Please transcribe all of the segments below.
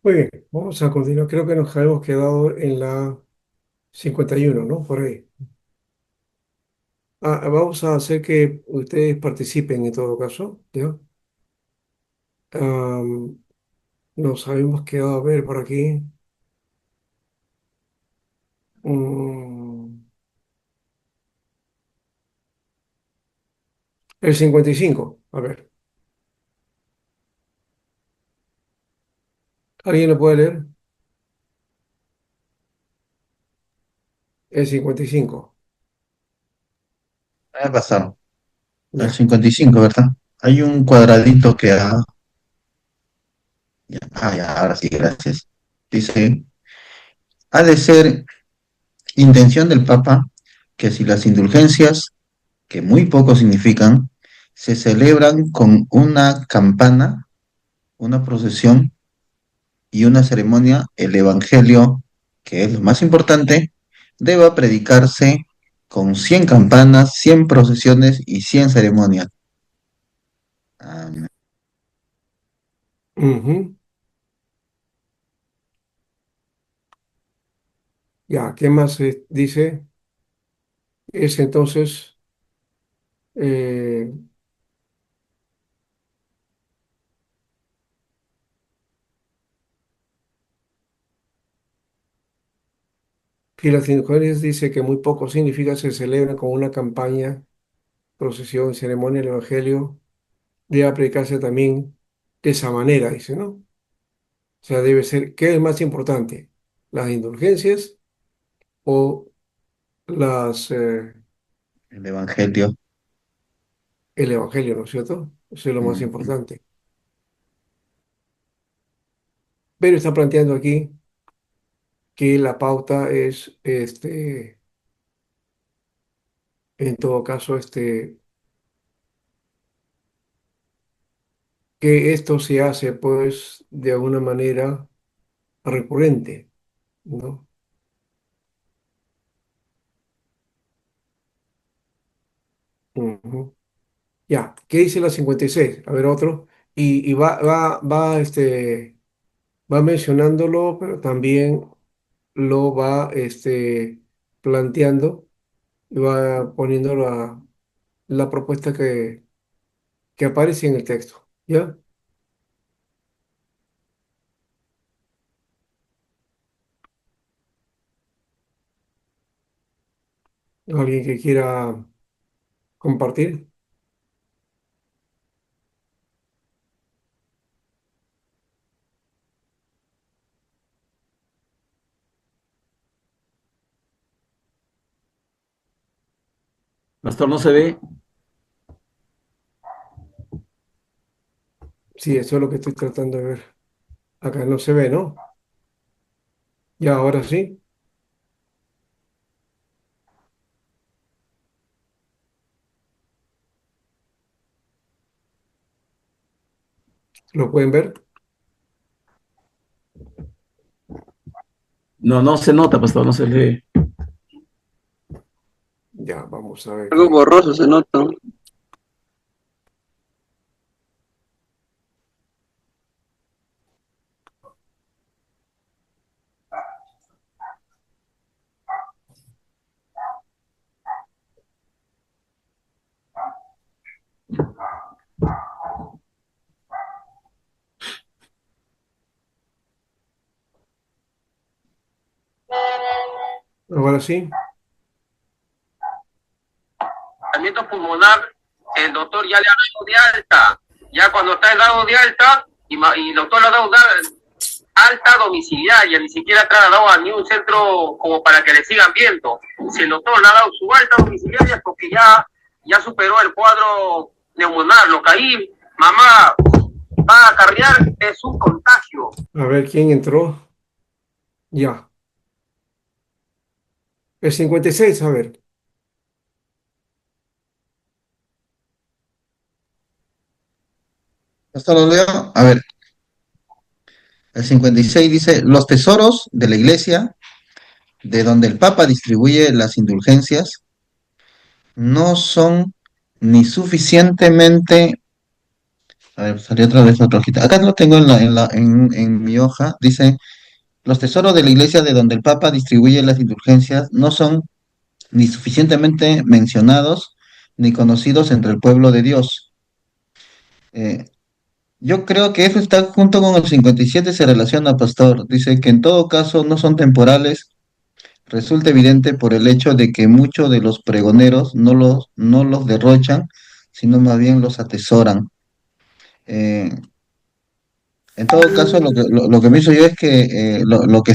Muy bien, vamos a continuar. Creo que nos habíamos quedado en la 51, ¿no? Por ahí. Vamos a hacer que ustedes participen en todo caso, ¿ya? Am, Nos habíamos quedado a ver por aquí. mm, el 55. A ver, ¿alguien lo puede leer? El 55. Me pasaron. El Ya. 55, ¿verdad? Hay un cuadradito que ya, ahora sí, gracias. Dice, ha de ser intención del Papa que si las indulgencias, que muy poco significan, se celebran con una campana, una procesión y una ceremonia, el Evangelio, que es lo más importante, deba predicarse con 100 campanas, 100 procesiones y 100 ceremonias. Ah, Ujú. Ya, ¿qué más dice? Es entonces eh, que las indulgencias dice que muy poco significa se celebra con una campaña, procesión, ceremonia, el Evangelio. Debe predicarse también de esa manera, dice, ¿no? O sea, debe ser, ¿qué es más importante? ¿Las indulgencias o el Evangelio. el Evangelio, ¿no es cierto? Eso es lo más Ujú. importante. Pero está planteando aquí que la pauta es, en todo caso, que esto se hace, pues, de alguna manera recurrente, ¿no? Ujú. Ya, ¿qué dice la 56? A ver, otro. Y va mencionándolo, pero también lo va planteando y va poniendo la propuesta que aparece en el texto. ¿Ya? ¿Alguien que quiera compartir? Pastor, no se ve. Sí, eso es lo que estoy tratando de ver. Acá no se ve, ¿no? Ya, ahora sí, lo pueden ver. No, no se nota, pastor, no se lee. Ya, vamos a ver Algo qué. borroso se nota. Ahora sí, Tratamiento pulmonar, el doctor ya le ha dado de alta. Ya cuando está en dado de alta, y el doctor le ha dado alta domiciliaria, ni siquiera ha trasladado a ni un centro como para que le sigan viendo. Si el doctor le ha dado su alta domiciliaria es porque ya superó el cuadro neumonar. Lo que ahí mamá va a acarrear es un contagio. a ver quién entró. Ya, el 56, a ver. ¿Esto lo leo? A ver, el 56 dice, los tesoros de la iglesia, de donde el Papa distribuye las indulgencias, no son ni suficientemente A ver, salió otra vez otra hojita. Acá lo tengo en mi hoja. Dice, los tesoros de la iglesia de donde el Papa distribuye las indulgencias no son ni suficientemente mencionados ni conocidos entre el pueblo de Dios. Eh, yo creo que eso está junto con el 57, se relaciona, pastor. Dice que en todo caso no son temporales. Resulta evidente por el hecho de que muchos de los pregoneros no los derrochan, sino más bien los atesoran. Eh, en todo caso, lo que me hizo yo es que lo que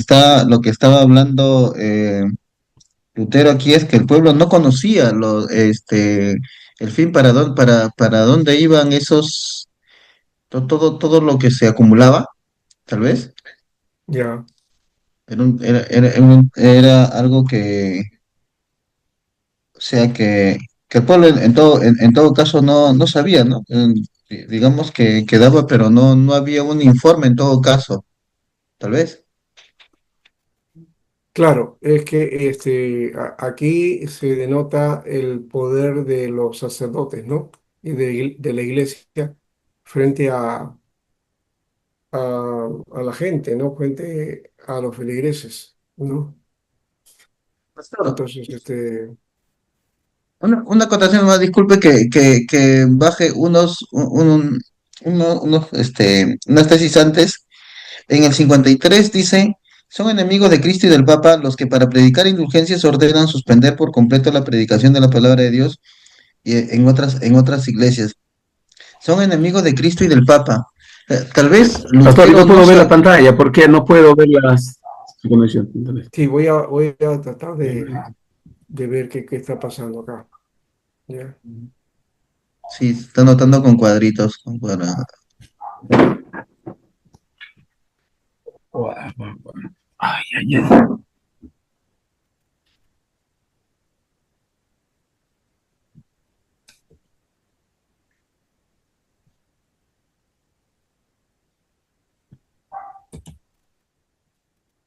estaba hablando Lutero aquí es que el pueblo no conocía el fin para dónde iban esos, todo lo que se acumulaba, tal vez. Ya, Era algo o sea, que el pueblo en todo caso no sabía, ¿no? Digamos que quedaba, pero no había un informe en todo caso, tal vez. claro, es que aquí se denota el poder de los sacerdotes, ¿no? Y de la iglesia frente a la gente, ¿no? Frente a los feligreses, ¿no? Pastor, Entonces, una acotación más, disculpe que baje unas tesis antes. En el 53 dice, son enemigos de Cristo y del Papa los que para predicar indulgencias ordenan suspender por completo la predicación de la palabra de Dios y en otras iglesias. Son enemigos de Cristo y del Papa. Tal vez Pastor, y Lutero no no puedo ver la sa- pantalla, ¿por qué no puedo ver las conexión? sí, voy a tratar de ver qué está pasando acá, ¿ya? Sí, está notando con cuadritos. Ay, ay, ay.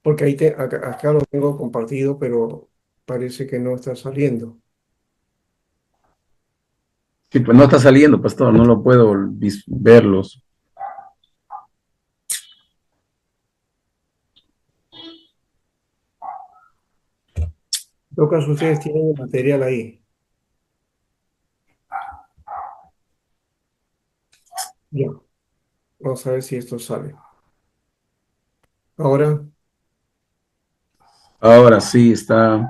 Porque acá lo tengo compartido, pero parece que no está saliendo. Sí, pues no está saliendo, pastor, no lo puedo verlos. En todo caso, ustedes tienen el material ahí. Ya, vamos a ver si esto sale. Ahora, Ahora sí está,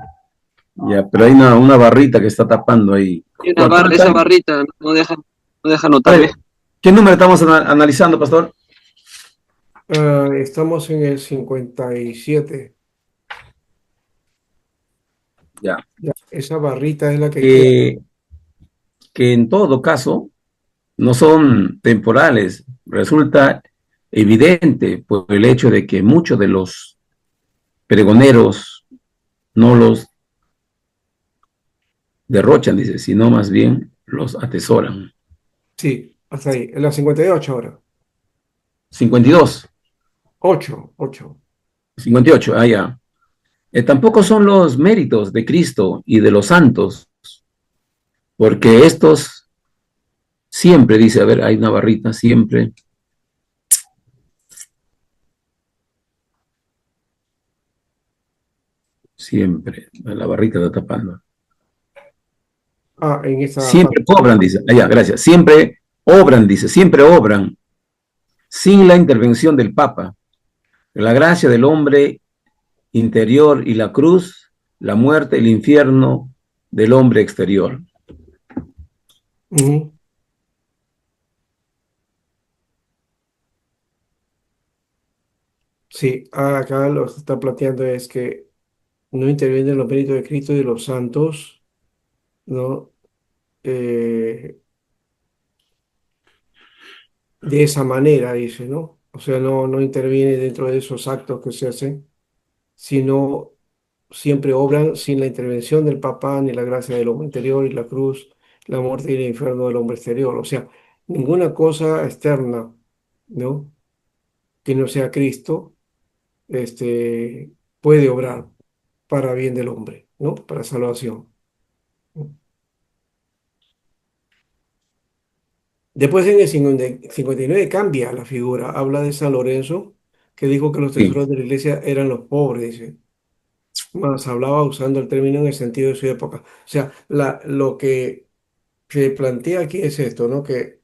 ya, pero hay una barrita que está tapando ahí. Y ¿Cuál está esa ahí? barrita no deja A notar, ¿ves? ver, ¿qué número estamos analizando, pastor? estamos en el 57. Ya. Ya, esa barrita es la que queda. Que, que en todo caso no son temporales. Resulta evidente por el hecho de que muchos de los pregoneros no los derrochan, dice, sino más bien los atesoran. Sí, hasta ahí. En la 58 ahora. 52, 8. 58, ah, ya. Tampoco son los méritos de Cristo y de los santos, porque estos siempre, dice, a ver, hay una barrita, siempre, siempre, la barrita está tapando. En esa parte. Siempre obran, dice, allá, gracias, siempre obran, dice, siempre obran, sin la intervención del Papa. La gracia del hombre interior y la cruz, la muerte, el infierno del hombre exterior. Ujú. Sí, acá lo que se está planteando es que no intervienen los méritos de Cristo y de los santos, ¿no? Eh, de esa manera, dice, ¿no? O sea, no interviene dentro de esos actos que se hacen, sino siempre obran sin la intervención del Papa ni la gracia del hombre interior y la cruz, la muerte y el infierno del hombre exterior. O sea, ninguna cosa externa, ¿no? Que no sea Cristo, puede obrar para bien del hombre, ¿no? Para salvación. Después en el 59 cambia la figura, habla de San Lorenzo, que dijo que los Sí, tesoros de la iglesia eran los pobres, dice. Más hablaba usando el término en el sentido de su época. O sea, lo que se plantea aquí es esto, ¿no? Que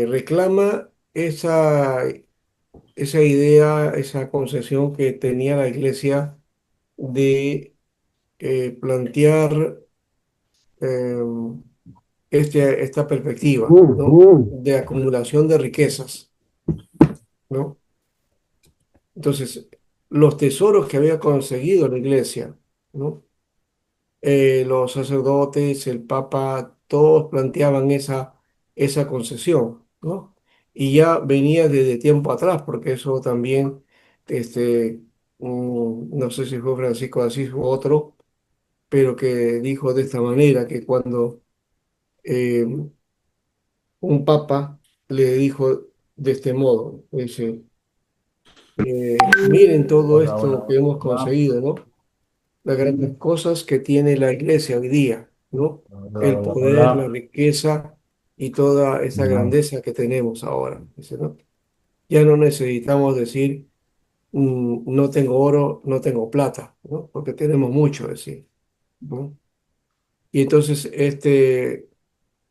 reclama esa idea, esa concepción que tenía la iglesia de plantear eh, esta perspectiva, ¿no? De acumulación de riquezas, ¿no? Entonces, los tesoros que había conseguido la iglesia, ¿no? Los sacerdotes, el papa, todos planteaban esa concesión, ¿no? Y ya venía desde tiempo atrás, porque eso también, este, no sé si fue Francisco de Asís u otro, pero que dijo de esta manera, que cuando eh, un papa le dijo de este modo, dice, miren todo esto que hemos conseguido, ¿no? Las grandes cosas que tiene la iglesia hoy día, ¿no? El poder, la riqueza y toda esa grandeza que tenemos ahora, dice, ¿no? Ya no necesitamos decir, no tengo oro, no tengo plata, ¿no? Porque tenemos mucho, decir, ¿no? Y entonces este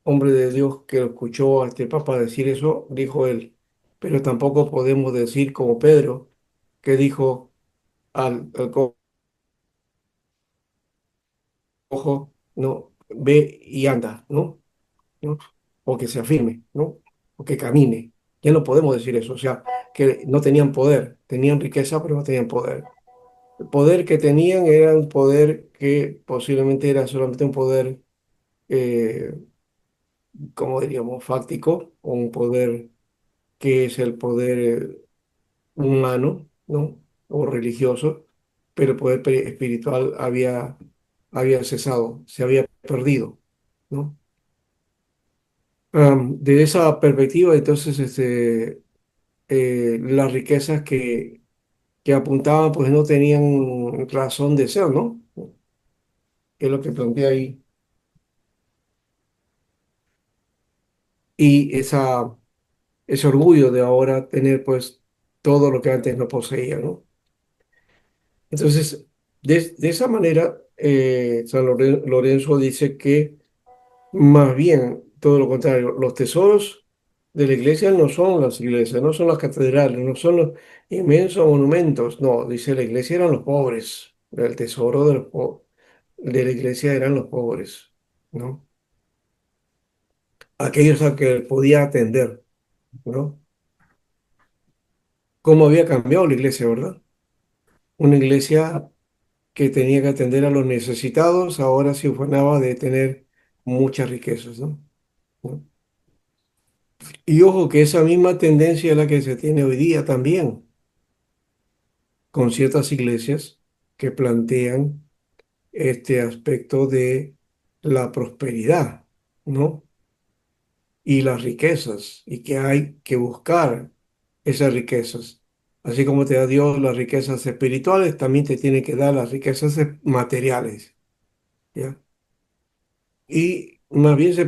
hombre de Dios que escuchó a este papa decir eso, dijo él, pero tampoco podemos decir como Pedro, que dijo al cojo, no, ve y anda, ¿no? O que se afirme, ¿no? O que camine. Ya no podemos decir eso, o sea, que no tenían poder, tenían riqueza, pero no tenían poder. El poder que tenían era un poder que posiblemente era solamente un poder, eh, como diríamos, fáctico, o un poder que es el poder humano, ¿no? O religioso, pero el poder espiritual había cesado, se había perdido, ¿no? De esa perspectiva, entonces, las riquezas que apuntaban, pues no tenían razón de ser, ¿no? Es lo que plantea ahí. Y ese orgullo de ahora tener, pues, todo lo que antes no poseía, ¿no? Entonces, de esa manera, Lorenzo dice que más bien, todo lo contrario, los tesoros de la iglesia no son las iglesias, no son las catedrales, no son los inmensos monumentos, no, dice la iglesia eran los pobres, el tesoro de la iglesia eran los pobres, ¿no? Aquellos a que podía atender, ¿no? ¿Cómo había cambiado la iglesia, verdad? Una iglesia que tenía que atender a los necesitados, ahora se ufanaba de tener muchas riquezas, ¿no? ¿No? Y ojo que esa misma tendencia es la que se tiene hoy día también, con ciertas iglesias que plantean este aspecto de la prosperidad, ¿no? Y las riquezas, y que hay que buscar esas riquezas. Así como te da Dios las riquezas espirituales, también te tiene que dar las riquezas materiales, ¿ya? Y más bien se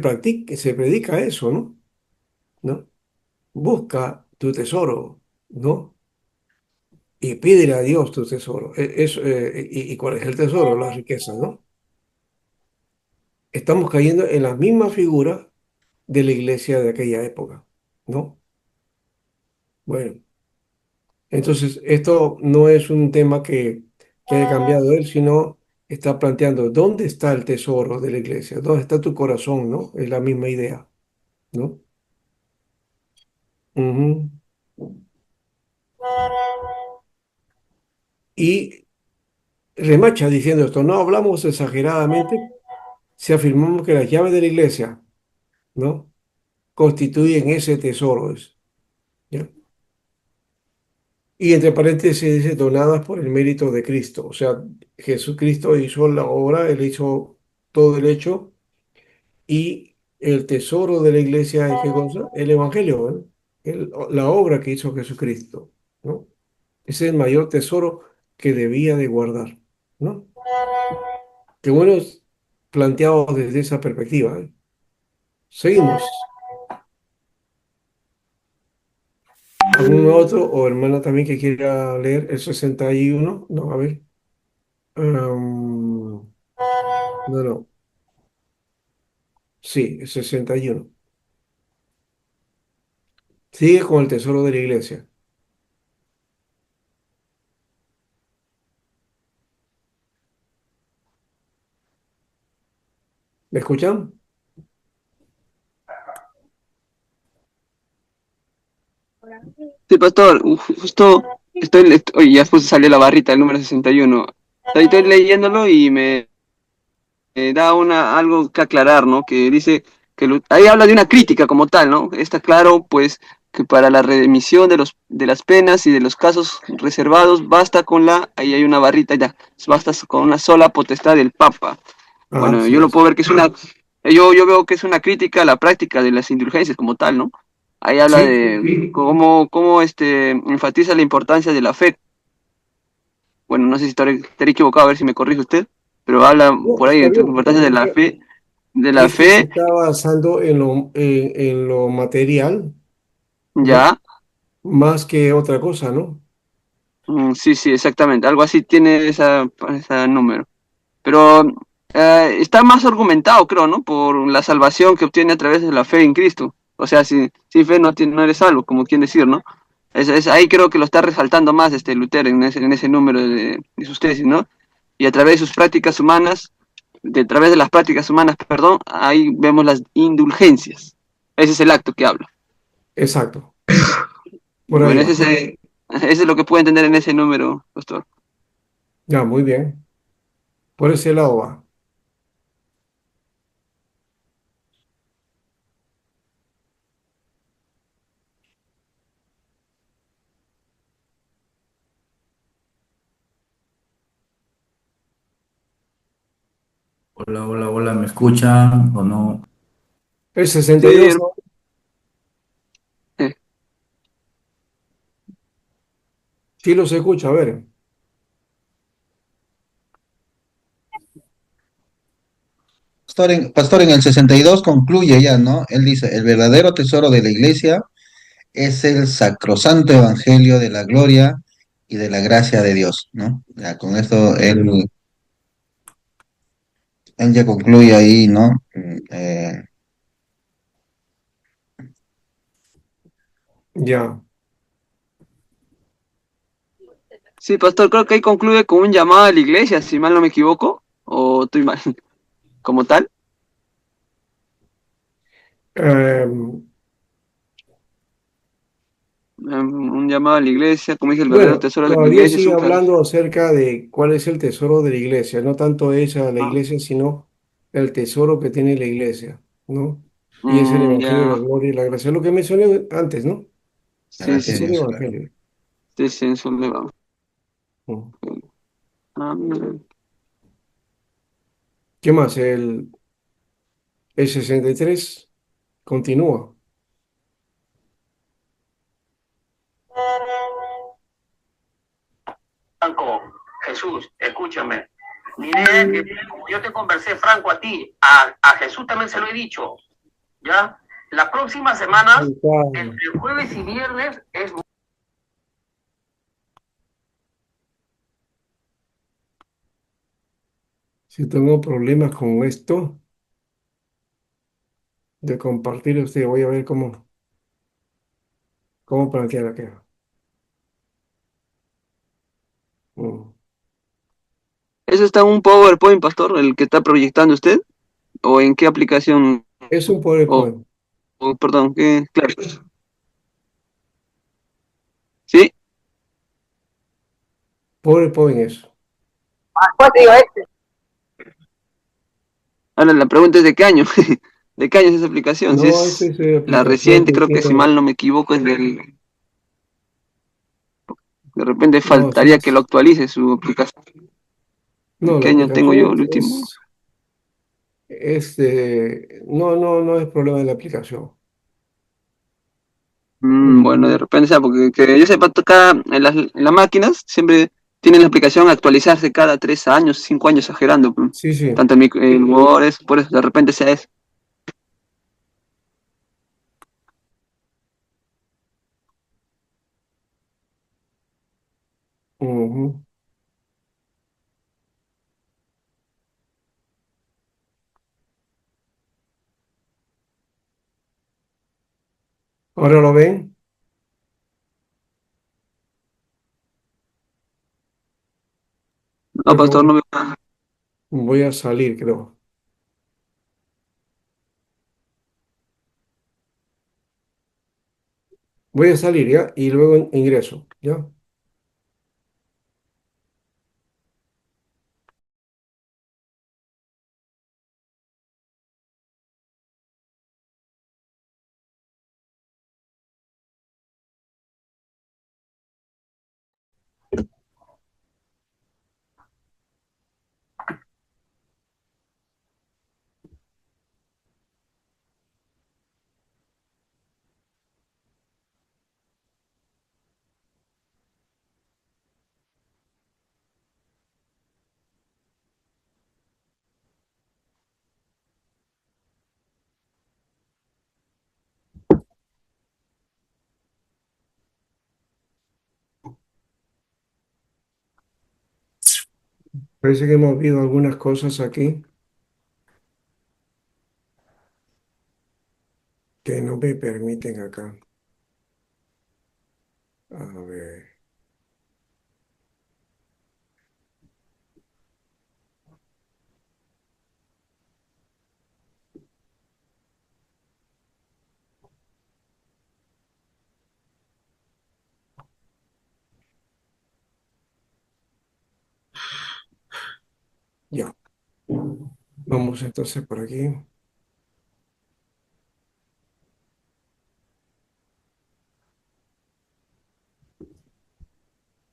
predica eso, ¿no? ¿No? Busca tu tesoro, ¿no? Y pídele a Dios tu tesoro. ¿Y cuál es el tesoro? Las riquezas, ¿no? Estamos cayendo en la misma figura de la iglesia de aquella época, ¿no? Bueno, entonces esto no es un tema que haya cambiado él, sino está planteando dónde está el tesoro de la iglesia, dónde está tu corazón, ¿no? Es la misma idea, ¿no? Ujú. Y remacha diciendo esto, no hablamos exageradamente si afirmamos que las llaves de la iglesia, ¿no? Constituyen ese tesoro, ¿ya? Y entre paréntesis dice donadas por el mérito de Cristo. O sea, Jesucristo hizo la obra, él hizo todo el hecho y el tesoro de la iglesia es ¿qué cosa? El Evangelio, ¿no? La obra que hizo Jesucristo, ¿no? Ese es el mayor tesoro que debía de guardar, ¿no? Qué bueno es planteado desde esa perspectiva, ¿eh? Seguimos. ¿Algún otro o hermana también que quiera leer el 61? No, a ver. No, no. Sí, el 61. Sigue con el tesoro de la iglesia. ¿Me escuchan? Sí, pastor, justo oye, ya después salió la barrita, el número 61. Estoy leyéndolo y me da algo que aclarar, ¿no? Que dice que ahí habla de una crítica como tal, ¿no? Está claro, pues, que para la remisión de las penas y de los casos reservados basta ahí hay una barrita ya, basta con una sola potestad del Papa. Ah, Bueno, sí yo lo es. puedo ver que yo veo que es una crítica a la práctica de las indulgencias como tal, ¿no? Ahí habla Sí, sí, de sí. cómo enfatiza la importancia de la fe. Bueno, no sé si estaré equivocado, a ver si me corrige usted, pero habla No, por ahí está de la bien. importancia de la Este se fe, está basando en lo material, ¿no? ya. Más que otra cosa, ¿no? Sí, sí, exactamente, algo así tiene ese número. Pero está más argumentado, creo, ¿no? Por la salvación que obtiene a través de la fe en Cristo. O sea, sin fe no eres salvo, como quien decir, ¿no? Ahí creo que lo está resaltando más Lutero en ese número de sus tesis, ¿no? Y a través de sus prácticas humanas, a través de las prácticas humanas, perdón, ahí vemos las indulgencias. Ese es el acto que habla. Exacto. Por ahí Bueno, va. ese es lo que puedo entender en ese número, pastor. Ya, muy bien. Por ese lado va. Hola, hola, hola, ¿me escuchan o no? El 62, Sí, ¿no? eh, Sí los escucha, a ver. Pastor, en el 62 concluye ya, ¿no? Él dice, el verdadero tesoro de la iglesia es el sacrosanto evangelio de la gloria y de la gracia de Dios, ¿no? Ya con esto él ya concluye ahí, ¿no? Ya. sí, pastor, creo que ahí concluye con un llamado a la iglesia, si mal no me equivoco, o estoy mal, como tal, Em, un llamado a la iglesia, como dice el verdadero bueno, tesoro de la todavía iglesia, es sigue un hablando acerca de cuál es el tesoro de la iglesia. No tanto ella, la ah, iglesia, sino el tesoro que tiene la iglesia, ¿no? Y es el evangelio de la ya, gloria y la gracia. Lo que mencioné antes, ¿no? sí, Así Es el es, sí, claro. evangelio. sí, sí, eso le va. Mm. Ah, ¿Qué más? El 63 continúa. Franco, Jesús, escúchame. Mi idea es que, como yo te conversé, Franco, a ti, a Jesús también se lo he dicho, ¿ya? Las próximas semanas, Calma. entre jueves y viernes, es... Si tengo problemas con esto de compartir, usted voy a ver cómo plantear la queja. Mm. ¿Eso está en un PowerPoint, pastor, el que está proyectando usted? ¿O en qué aplicación? Es un O, PowerPoint. perdón, claro. ¿Sí? PowerPoint es. Ahora la pregunta es ¿de qué año? ¿De qué año es esa aplicación? Si No, esa es es la la aplicación reciente, que creo que si tiene. mal no me equivoco es de repente No, sí faltaría que lo es. actualice su aplicación. ¿De No, la qué año tengo yo aplicación el último? no, no, no es problema de la aplicación. Bueno, de Mm, repente, o sea, porque que yo sepa, en las máquinas siempre tienen la aplicación a actualizarse cada 3 años, 5 años, exagerando. Pues. sí, sí. Tanto el Word, por eso de repente sea eso. Ujú. ¿Ahora lo ven? No, Creo que pastor, no veo nada. voy a salir, creo. Voy a salir, ¿ya? Y luego ingreso, ¿ya? Parece que hemos visto algunas cosas aquí que no me permiten acá. A ver, ya. Vamos entonces por aquí.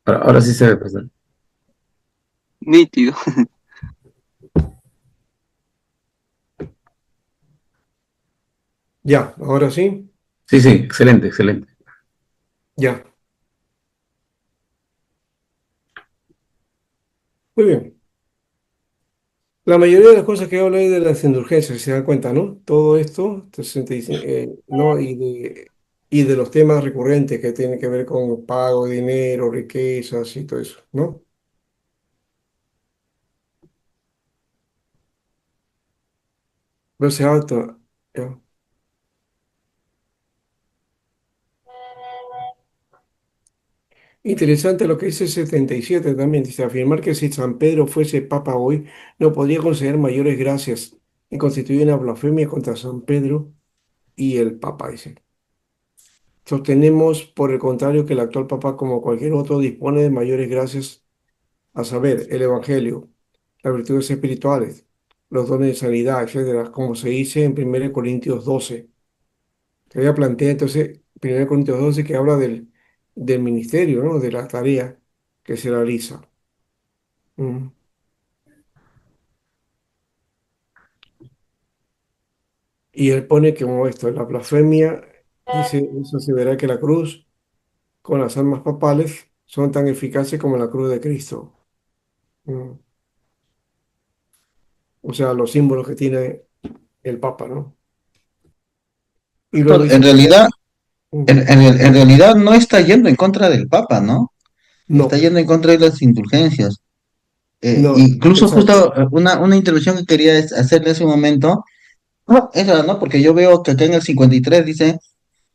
Ahora sí se ve, pastor. Nítido. Ya, ahora sí. Sí, sí, excelente, excelente. Ya. Muy bien. La mayoría de las cosas que hablo ahí de las indulgencias, si se dan cuenta, ¿no? Todo esto, 65, ¿no? Y de los temas recurrentes que tienen que ver con pago, dinero, riquezas y todo eso, ¿no? Verse alto. Ya. Interesante lo que dice 77 también. Dice, afirmar que si San Pedro fuese papa hoy, no podría conceder mayores gracias y constituye una blasfemia contra San Pedro y el papa, dice. Sostenemos, por el contrario, que el actual papa, como cualquier otro, dispone de mayores gracias, a saber, el Evangelio, las virtudes espirituales, los dones de sanidad, etcétera, como se dice en 1 Corintios 12. Que ella plantea entonces 1 Corintios 12 que habla del ministerio, ¿no? De la tarea que se realiza. Mm. Y él pone como esto, la blasfemia, dice, eso se verá que la cruz con las armas papales son tan eficaces como la cruz de Cristo. Mm. O sea, los símbolos que tiene el Papa, ¿no? Y luego En dice que realidad, ujú, en realidad no está yendo en contra del Papa, ¿no? Está no, yendo en contra de las indulgencias. no, Incluso exacto. justo una intervención que quería hacerle hace un momento, no, esa, ¿no? Porque yo veo que acá en el 53 dice,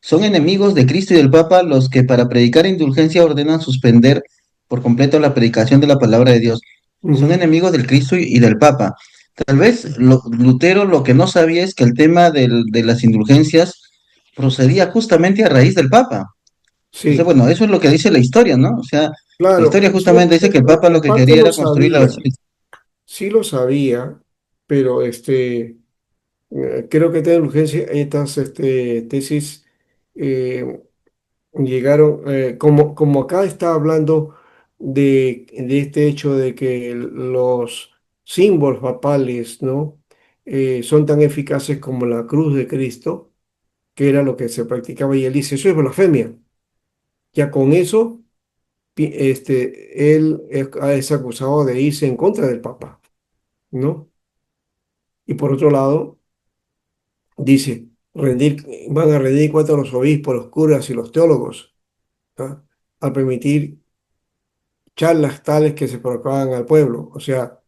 son enemigos de Cristo y del Papa los que para predicar indulgencia ordenan suspender por completo la predicación de la palabra de Dios. Son Ujú, enemigos del Cristo y del Papa. Tal vez Lutero lo que no sabía es que el tema de las indulgencias procedía justamente a raíz del Papa. Entonces, sí, bueno, eso es lo que dice la historia, ¿no? O sea, la claro, historia justamente dice que el Papa lo en que parte quería lo era construir la sabía, basílica. sí lo sabía, pero creo que esta urgencia, estas tesis eh, llegaron, como acá está hablando de este hecho de que los símbolos papales, ¿no? Son tan eficaces como la cruz de Cristo, que era lo que se practicaba, y él dice, eso es blasfemia. Ya con eso, él es acusado de irse en contra del Papa, ¿no? Y por otro lado, dice, van a rendir cuenta a los obispos, los curas y los teólogos, ¿ah? Al permitir charlas tales que se propagaban al pueblo, o sea,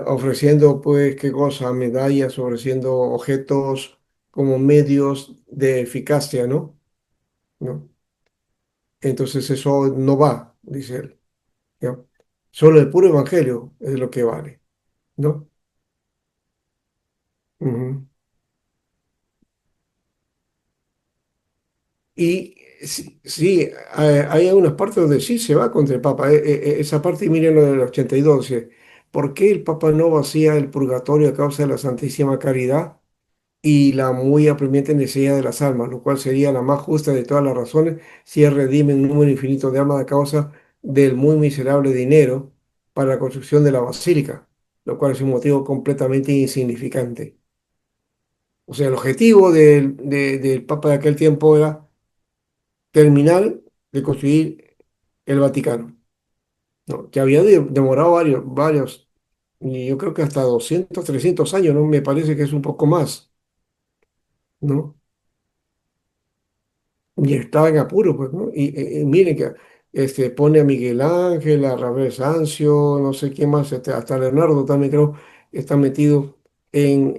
ofreciendo pues, ¿qué cosa? Medallas, ofreciendo objetos como medios de eficacia, ¿no? ¿No? Entonces eso no va, dice él, ¿ya? Solo el puro evangelio es lo que vale, ¿no? Ujú. Y sí, sí, hay algunas partes donde sí se va contra el Papa. Esa parte, y miren lo del 82, dice, ¿por qué el Papa no vacía el purgatorio a causa de la Santísima Caridad y la muy apremiante necesidad de las almas, lo cual sería la más justa de todas las razones si él redime un número infinito de almas a causa del muy miserable dinero para la construcción de la basílica, lo cual es un motivo completamente insignificante? O sea, el objetivo del Papa de aquel tiempo era terminar de construir el Vaticano, ¿no? Que había demorado varios, y yo creo que hasta 200 300 años, ¿no? Me parece que es un poco más, ¿no? Y estaba en apuro, pues, ¿no? Y miren que pone a Miguel Ángel, a Rafael Sanzio, no sé quién más, hasta Leonardo también creo que está metido en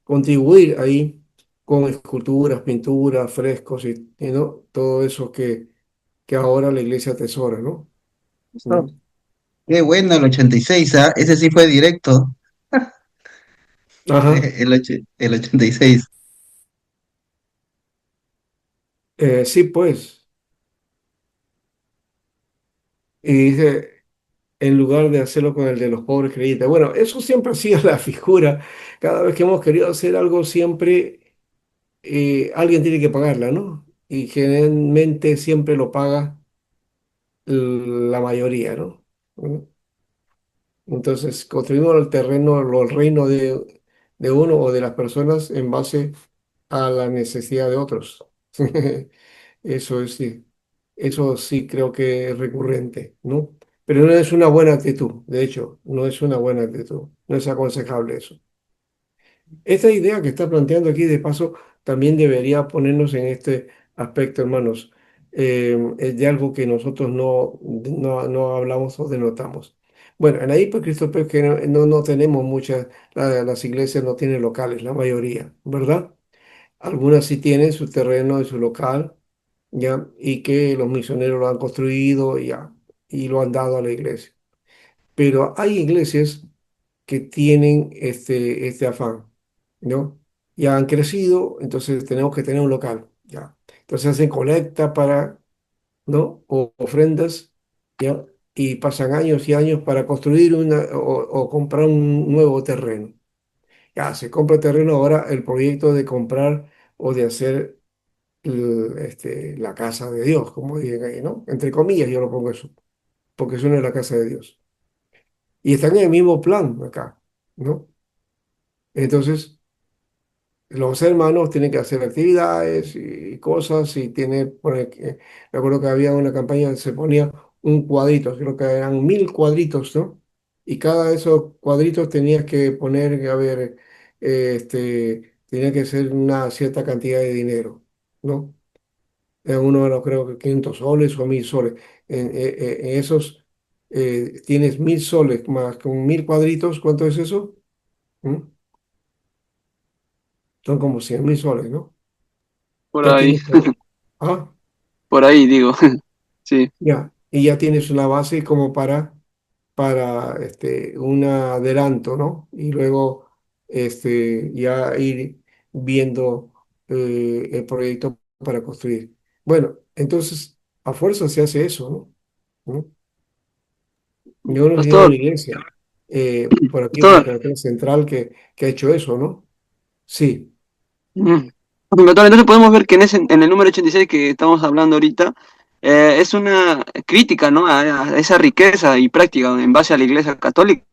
contribuir ahí con esculturas, pinturas, frescos y, ¿no? Todo eso que ahora la iglesia atesora, ¿no? Eso. Mm. Qué bueno el 86, ¿ah? Ese sí fue directo, Ajá, el 86. sí, pues. Y dice, en lugar de hacerlo con el de los pobres creyentes. Bueno, eso siempre ha sido la figura. Cada vez que hemos querido hacer algo, siempre alguien tiene que pagarla, ¿no? Y generalmente siempre lo paga la mayoría, ¿no? ¿Mm? Entonces, construimos el terreno, el reino de uno o de las personas en base a la necesidad de otros. Eso es, sí, eso sí creo que es recurrente, ¿no? Pero no es una buena actitud, de hecho, no es una buena actitud, no es aconsejable eso. Esta idea que está planteando aquí, de paso, también debería ponernos en este aspecto, hermanos, es de algo que nosotros no hablamos o denotamos. Bueno, en la IPA Cristo Pez que no tenemos muchas, las iglesias no tienen locales, la mayoría, ¿verdad? Algunas sí tienen su terreno y su local, ya, y que los misioneros lo han construido ya, y lo han dado a la iglesia. Pero hay iglesias que tienen este afán, ¿no? Ya han crecido, entonces tenemos que tener un local, ya. Entonces hacen colecta para, ¿no? O ofrendas, ya, y pasan años y años para construir o comprar un nuevo terreno. Ya, se compra terreno, ahora el proyecto de comprar o de hacer la casa de Dios, como dicen ahí, ¿no? Entre comillas yo lo pongo eso, porque eso no es la casa de Dios. Y están en el mismo plan acá, ¿no? Entonces, los hermanos tienen que hacer actividades y cosas y me acuerdo que había una campaña que se ponía un cuadrito, creo que eran 1000 cuadritos, ¿no? Y cada de esos cuadritos tenías que poner, a ver, tenía que ser una cierta cantidad de dinero, ¿no? En uno de los creo que 500 soles o 1000 soles. En esos tienes 1000 soles más con 1000 cuadritos, ¿cuánto es eso? ¿Mm? Son como 100.000 soles, ¿no? Por Ya ahí, tienes, ah, por ahí digo, sí. ya, y ya tienes una base como para un adelanto, ¿no? Y luego ya ir viendo el proyecto para construir. Bueno, entonces a fuerza se hace eso, ¿no? ¿No? Yo no he tenido Pastor, una iglesia por aquí, por pastor, carretera central, que ha hecho eso, ¿no? Sí, mm. Pastor, entonces podemos ver que en el número 86 que estamos hablando ahorita, es una crítica, ¿no? A esa riqueza y práctica en base a la Iglesia Católica,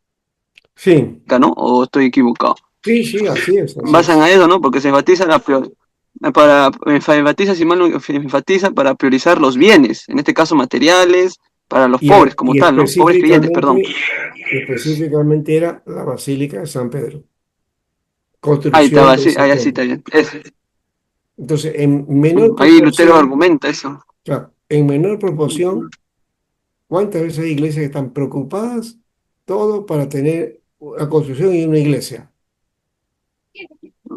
sí, ¿no? ¿O estoy equivocado? sí, sí, así es, así Basan a es. eso, ¿no? Porque se enfatiza enfatiza, si mal no, enfatiza para priorizar los bienes, en este caso materiales, para los pobres como Y tal, ¿no? Pobres creyentes, perdón. específicamente era la Basílica de San Pedro, Ahí construcción estaba, del sí, ahí así Santuario. está bien. Entonces, en menor Ahí Lutero proporción, argumenta eso. claro, en menor proporción ¿Cuántas veces hay iglesias que están preocupadas todo para tener la construcción y una iglesia?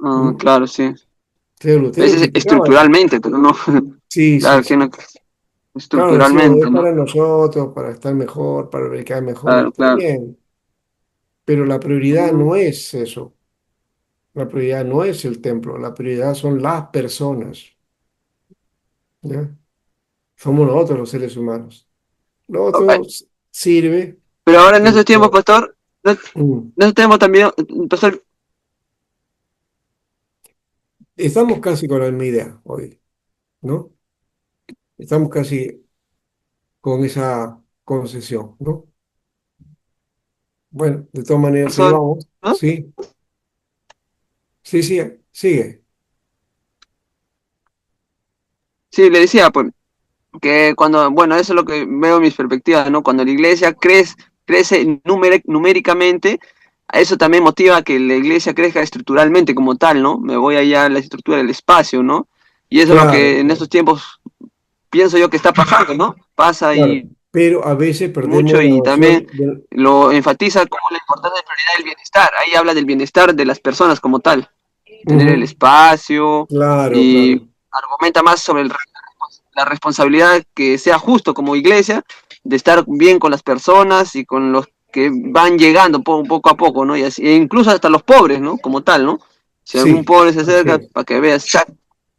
Ah, ¿Mm? claro, sí. Entonces Lutero Es criticaba eso. estructuralmente, pero no, Sí, sí, claro que sí. no, Claro, decía, es estructuralmente, ¿no? para nosotros, para estar mejor, para ver quedar mejor, Claro, está claro. bien, pero la prioridad Mm, no es eso, la prioridad no es el templo, la prioridad son las personas, ¿ya? Somos nosotros los seres humanos. Lo ok. otro sirve, Pero ahora en esos tiempos, pero pastor, en mm, esos tiempos también, pastor, estamos casi con la misma idea hoy, ¿no? Estamos casi con esa concesión, ¿no? Bueno, de todas maneras, ahí pastor, vamos, ¿no? sí, sí, sí, sigue. Sí, le decía, pues, que cuando, bueno, eso es lo que veo en mis perspectivas, ¿no? Cuando la iglesia crece numéricamente, eso también motiva a que la iglesia crezca estructuralmente como tal, ¿no? Me voy allá a la estructura del espacio, ¿no? Y eso es lo Claro, que en claro, estos tiempos pienso yo que está pasando, ¿no? Pasa claro, pero a veces mucho perdemos la y también noción de... lo enfatiza como la importancia de prioridad del bienestar. Ahí habla del bienestar de las personas como tal, tener el Ujú, espacio claro, y claro. argumenta más sobre la responsabilidad que sea justo como iglesia de estar bien con las personas y con los que van llegando poco a poco, ¿no? Y así, e incluso hasta los pobres, ¿no? Como tal, ¿no? Si algún Sí, pobre se acerca, sí, para que veas,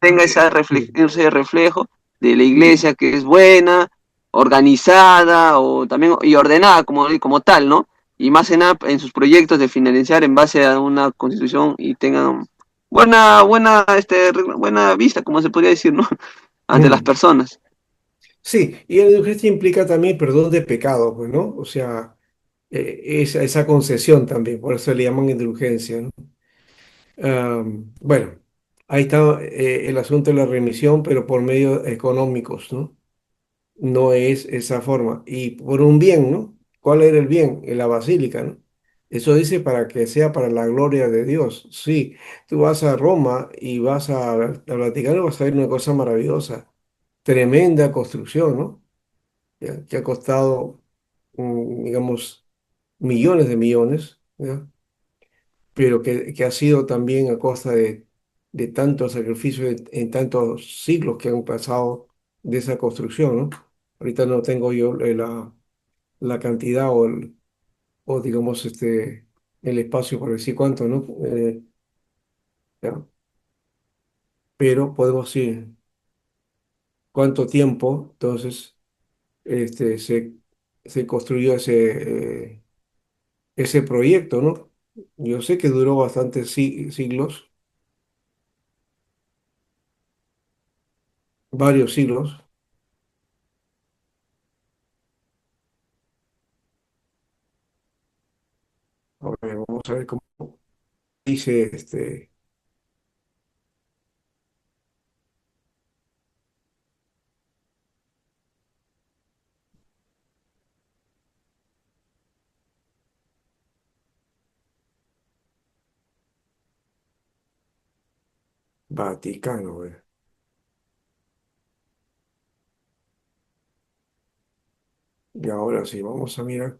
tenga sí. ese reflejo de la iglesia que es buena, organizada o también y ordenada como tal, ¿no? Y más en, en sus proyectos de financiar en base a una constitución y tengan buena vista, como se podría decir, ¿no? Ante las Mm. personas. Sí, y la indulgencia implica también perdón de pecados, pues, ¿no? O sea, esa concesión también, por eso le llaman indulgencia, ¿no? Bueno, ahí está el asunto de la remisión, pero por medios económicos, ¿no? No es esa forma. Y por un bien, ¿no? ¿Cuál era el bien? En la basílica, ¿no? Eso dice para que sea para la gloria de Dios. Sí, tú vas a Roma y vas al Vaticano, vas a ver una cosa maravillosa, tremenda construcción, ¿no? Ya, que ha costado, digamos, millones de millones, ¿ya? Pero que ha sido también a costa de tanto sacrificio en tantos siglos que han pasado de esa construcción, ¿no? Ahorita no tengo yo la cantidad o digamos, el espacio para decir cuánto, ¿no? Ya. Pero podemos decir cuánto tiempo, entonces, se construyó ese proyecto, ¿no? Yo sé que duró bastantes siglos, varios siglos. A ver, vamos a ver cómo dice Vaticano. A ver. Y ahora sí, vamos a mirar.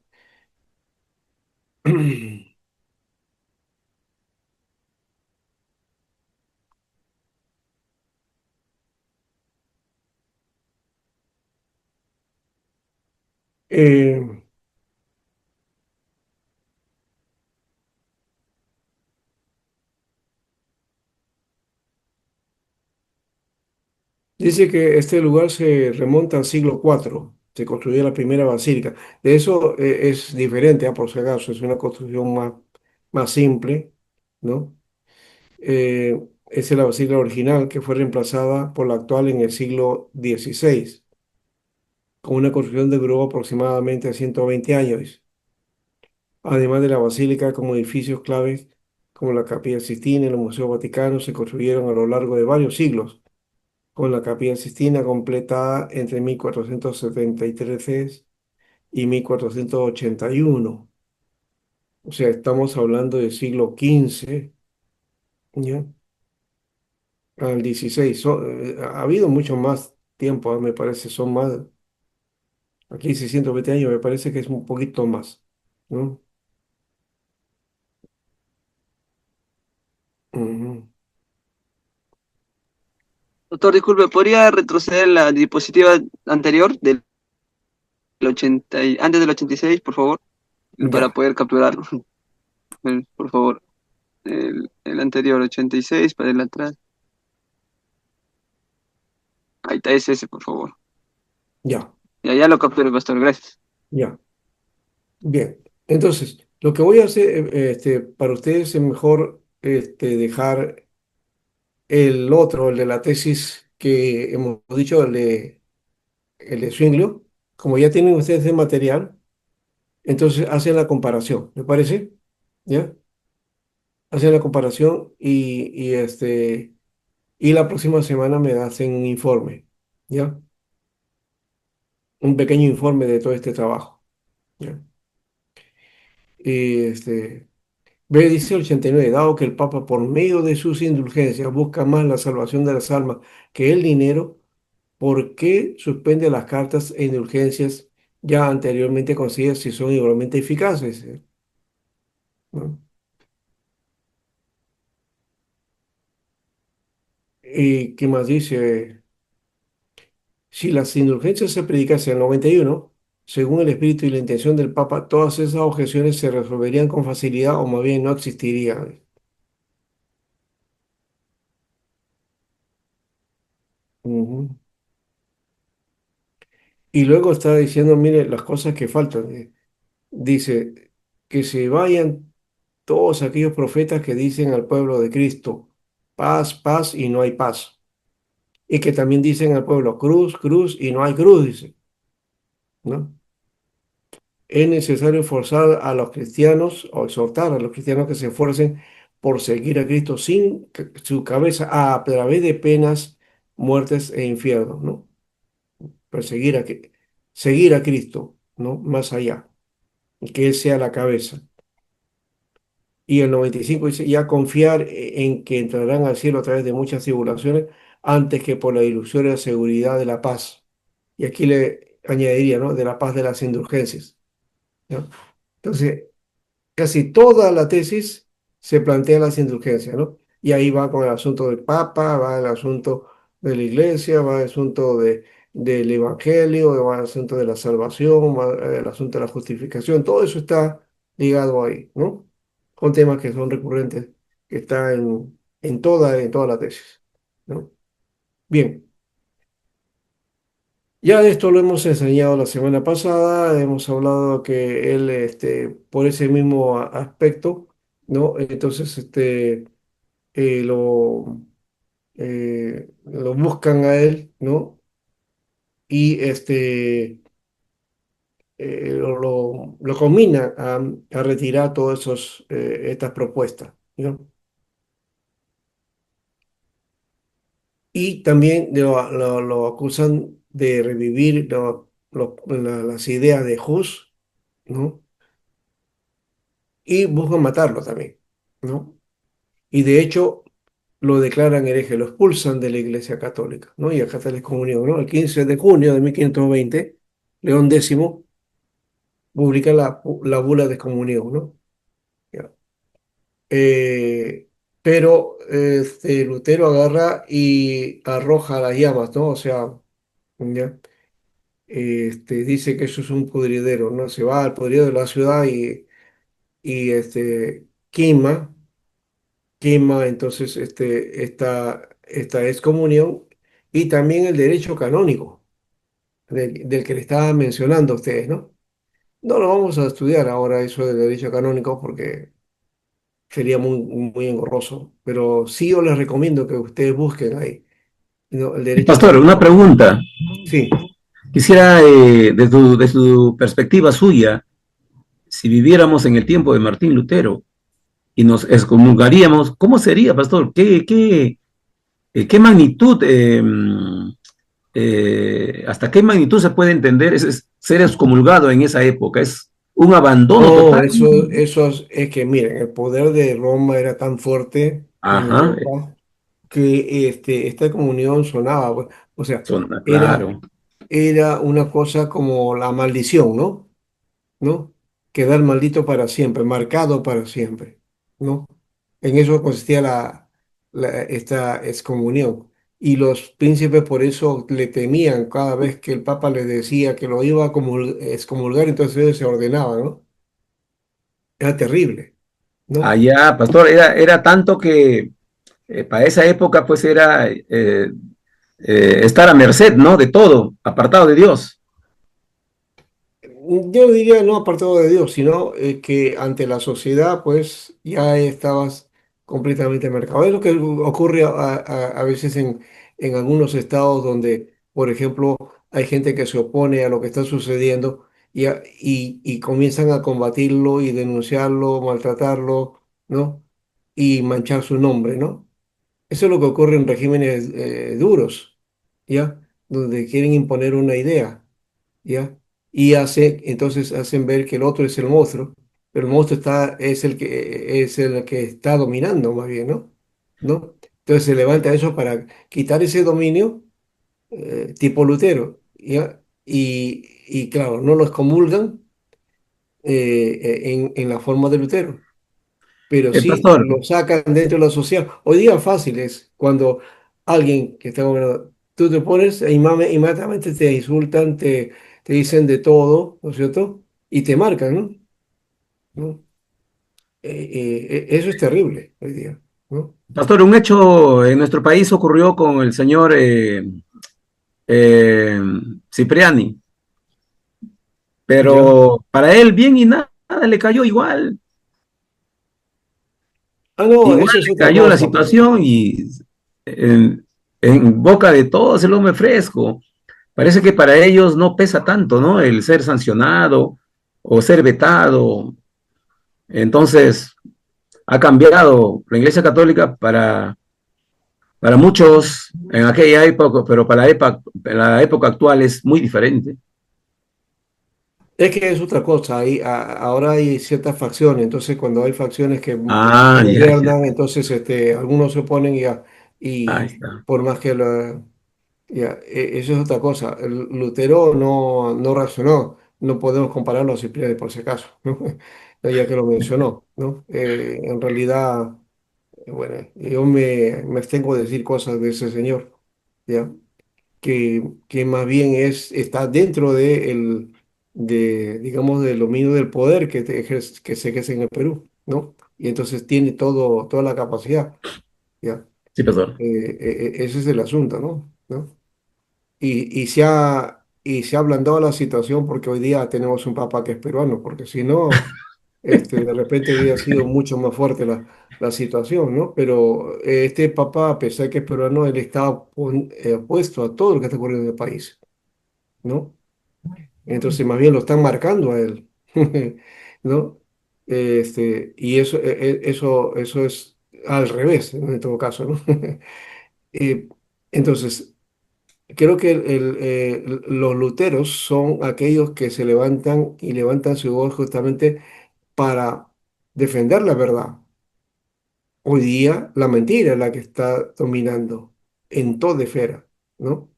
Eh, Dice que este lugar se remonta al siglo IV. Se construyó la primera basílica. De eso es diferente, por si acaso, es una construcción más simple, ¿no? Esa es la basílica original que fue reemplazada por la actual en el siglo XVI, con una construcción que duró aproximadamente 120 años. Además de la basílica, como edificios claves como la Capilla Sistina y el Museo Vaticano se construyeron a lo largo de varios siglos, con la Capilla Sistina completada entre 1473 y 1481. O sea, estamos hablando del siglo XV, ¿ya? Al XVI. Ha habido mucho más tiempo, me parece, son más. Aquí 620 años me parece que es un poquito más, ¿no? Ujú. Doctor, disculpe, ¿podría retroceder la diapositiva anterior antes del 86, por favor? Para Ya, poder capturarlo. Por favor. El anterior, 86, para el atrás. Ahí está, es ese, por favor. ya, Ya lo capturé, pastor, gracias. ya. Bien. Entonces, lo que voy a hacer para ustedes es mejor dejar el otro, el de la tesis que hemos dicho, el de Zwinglio. Como ya tienen ustedes el material, entonces hacen la comparación, ¿me parece? ¿Ya? Hacen la comparación y la próxima semana me hacen un informe, ¿ya? Un pequeño informe de todo este trabajo, ¿ya? Y B dice el 89, dado que el Papa por medio de sus indulgencias busca más la salvación de las almas que el dinero, ¿por qué suspende las cartas e indulgencias ya anteriormente concedidas si son igualmente eficaces? ¿No? ¿Y qué más dice? Si las indulgencias se predicasen en el 91, según el espíritu y la intención del Papa, todas esas objeciones se resolverían con facilidad o más bien no existirían. Ujú. Y luego está diciendo, mire, las cosas que faltan. Dice, que se vayan todos aquellos profetas que dicen al pueblo de Cristo, paz, paz y no hay paz. Y que también dicen al pueblo, cruz, cruz y no hay cruz, dice, ¿no? Es necesario forzar a los cristianos o exhortar a los cristianos que se esfuercen por seguir a Cristo sin su cabeza a través de penas, muertes e infiernos, ¿no? Perseguir seguir a Cristo, ¿no? Más allá, que Él sea la cabeza. Y el 95 dice, ya confiar en que entrarán al cielo a través de muchas tribulaciones antes que por la ilusoria seguridad de la paz. Y aquí le añadiría, ¿no? De la paz de las indulgencias, ¿no? Entonces, casi toda la tesis se plantea las indulgencias, ¿no? Y ahí va con el asunto del Papa, va el asunto de la Iglesia, va el asunto del Evangelio, va el asunto de la salvación, va el asunto de la justificación, todo eso está ligado ahí, ¿no? Con temas que son recurrentes, que está en toda la tesis, ¿no? Bien. Ya de esto lo hemos enseñado la semana pasada, hemos hablado que él, por ese mismo aspecto, ¿no? Entonces, eh, lo, lo buscan a él, ¿no? Y lo combinan a retirar todas estas propuestas, ¿no? Y también lo acusan de revivir las ideas de Hus, ¿no? Y buscan matarlo también, ¿no? Y de hecho lo declaran hereje, lo expulsan de la Iglesia Católica, ¿no? Y acá está la excomunión, ¿no? El 15 de junio de 1520, León X publica la bula de excomunión, ¿no? Ya. Pero Lutero agarra y arroja las llamas, ¿no? O sea, ya, dice que eso es un pudridero, ¿no? Se va al pudridero de la ciudad y quema entonces esta excomunión y también el derecho canónico del que le estaba mencionando a ustedes, ¿no? No lo vamos a estudiar ahora eso del derecho canónico porque sería muy, muy engorroso, pero sí yo les recomiendo que ustedes busquen ahí, ¿no? El derecho Pastor, una canónico. pregunta. Sí. Quisiera, de su perspectiva suya, si viviéramos en el tiempo de Martín Lutero y nos excomulgaríamos, ¿cómo sería, pastor? ¿Qué magnitud, hasta qué magnitud se puede entender ser excomulgado en esa época? ¿Es un abandono No, total? eso es que, miren, el poder de Roma era tan fuerte en Ajá, Europa que esta comunión sonaba, pues, o sea, era, claro. era una cosa como la maldición, ¿no? ¿No? Quedar maldito para siempre, marcado para siempre, ¿no? En eso consistía esta excomunión. Y los príncipes por eso le temían cada vez que el Papa les decía que lo iba a excomulgar, entonces ellos se ordenaban, ¿no? Era terrible, ¿no? Allá, pastor, era tanto que para esa época pues era estar a merced, ¿no? De todo, apartado de Dios. Yo no diría no apartado de Dios, sino que ante la sociedad, pues ya estabas completamente mercado. Es lo que ocurre a veces en algunos estados donde, por ejemplo, hay gente que se opone a lo que está sucediendo y comienzan a combatirlo y denunciarlo, maltratarlo, ¿no? Y manchar su nombre, ¿no? Eso es lo que ocurre en regímenes duros, ¿ya? Donde quieren imponer una idea. ¿Ya? Entonces hacen ver que el otro es el monstruo, pero el monstruo es el que está dominando más bien, ¿no? ¿No? Entonces se levanta eso para quitar ese dominio tipo Lutero, ¿ya? Y claro, no lo excomulgan en la forma de Lutero, pero sí Pastor, lo sacan dentro de la sociedad. Hoy día fácil es cuando alguien que está gobernando, tú te pones e inmediatamente te insultan, te dicen de todo, ¿no es cierto? Y te marcan, ¿no? ¿No? Eso es terrible hoy día, ¿no? pastor, un hecho en nuestro país ocurrió con el señor eh, Cipriani, ¿Ya? pero para él bien y nada le cayó igual. Ah, no, Igual eso es le otra cayó la cosa, pues. situación y en, en boca de todos el hombre fresco. Parece que para ellos no pesa tanto, ¿no? El ser sancionado o ser vetado. Entonces, ha cambiado la Iglesia Católica para muchos en aquella época, pero para la época actual es muy diferente. Es que es otra cosa, ahora hay ciertas facciones, entonces cuando hay facciones que Ah, ya, ya. gobiernan, entonces algunos se oponen Ahí y está. por más que ya, eso es otra cosa. Lutero no reaccionó, no podemos compararlo a Cipriani por si acaso, ¿no? Ya que lo mencionó, ¿no? En realidad, bueno, yo me abstengo de decir cosas de ese señor, ¿ya? Que más bien está dentro digamos, del dominio del poder que se ejerce en el Perú, ¿no? Y entonces tiene toda la capacidad, ¿ya? Sí, pastor. Ese es el asunto, ¿no? ¿No? Y se ha ablandado la situación porque hoy día tenemos un papa que es peruano, porque si no, de repente hubiera sido mucho más fuerte la situación, ¿no? Pero este papa, a pesar de que es peruano, él está opuesto a todo lo que está ocurriendo en el país, ¿no? Entonces, más bien lo están marcando a él, ¿no? Y eso es al revés, en todo caso, ¿no? Eh, entonces, creo que los luteros son aquellos que se levantan y levantan su voz justamente para defender la verdad. Hoy día la mentira es la que está dominando en toda esfera, ¿no?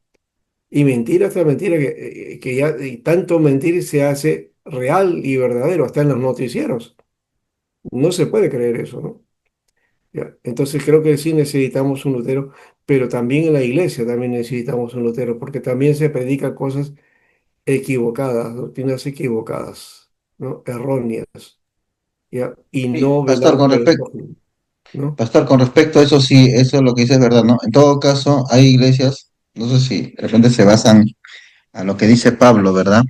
Y mentira tras mentira que ya y tanto mentir se hace real y verdadero, hasta en los noticieros. No se puede creer eso, ¿no? Ya. Entonces creo que sí necesitamos un Lutero, pero también en la iglesia también necesitamos un Lutero, porque también se predican cosas equivocadas, doctrinas equivocadas, ¿no? Erróneas, ¿ya? Y Sí, no velando por el prójimo, ¿no? pastor, con respecto a eso, sí, eso es lo que dice es verdad, ¿no? En todo caso, hay iglesias, no sé si de repente se basan a lo que dice Pablo, ¿verdad?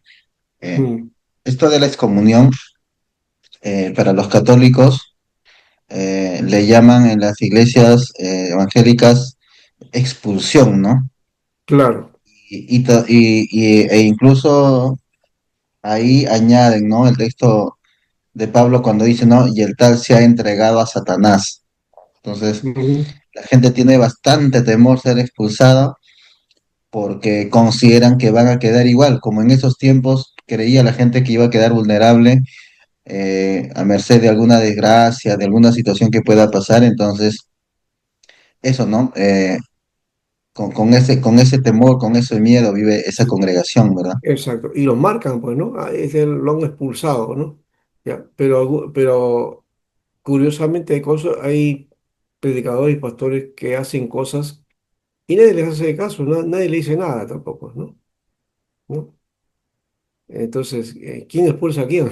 Eh, Mm, Esto de la excomunión, para los católicos, le llaman en las iglesias evangélicas expulsión, ¿no? claro. E incluso ahí añaden, ¿no? El texto de Pablo cuando dice, ¿no? Y el tal se ha entregado a Satanás. Entonces, Ujú. la gente tiene bastante temor ser expulsada porque consideran que van a quedar igual, como en esos tiempos creía la gente que iba a quedar vulnerable a merced de alguna desgracia, de alguna situación que pueda pasar. Entonces, eso, ¿no? con ese temor, con ese miedo vive esa congregación, ¿verdad? Exacto. Y los marcan, pues, ¿no? Lo han expulsado, ¿no? Ya. Pero curiosamente hay predicadores y pastores que hacen cosas y nadie les hace caso, nadie le dice nada tampoco, ¿no? ¿No? Entonces, ¿quién expulsa a quién?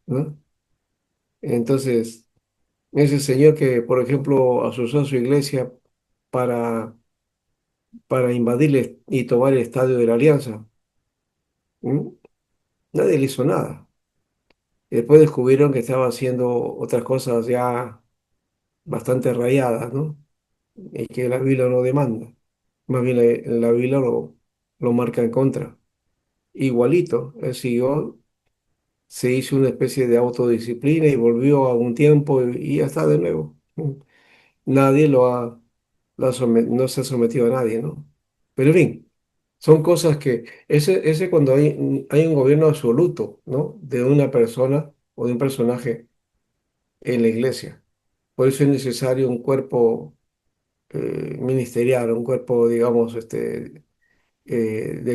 ¿No? Entonces, ese señor que, por ejemplo, asoció a su iglesia para, para invadirle y tomar el estadio de la Alianza, ¿m? Nadie le hizo nada. Y después descubrieron que estaba haciendo otras cosas ya bastante rayadas, ¿no? Y que la Biblia no demanda. Más bien la Biblia lo marca en contra. Igualito, él siguió, se hizo una especie de autodisciplina y volvió a un tiempo y ya está de nuevo. Nadie no se ha sometido a nadie, ¿no? Pero en fin, son cosas que, ese cuando hay un gobierno absoluto, ¿no? De una persona o de un personaje en la iglesia. Por eso es necesario un cuerpo ministerial, un cuerpo, digamos, de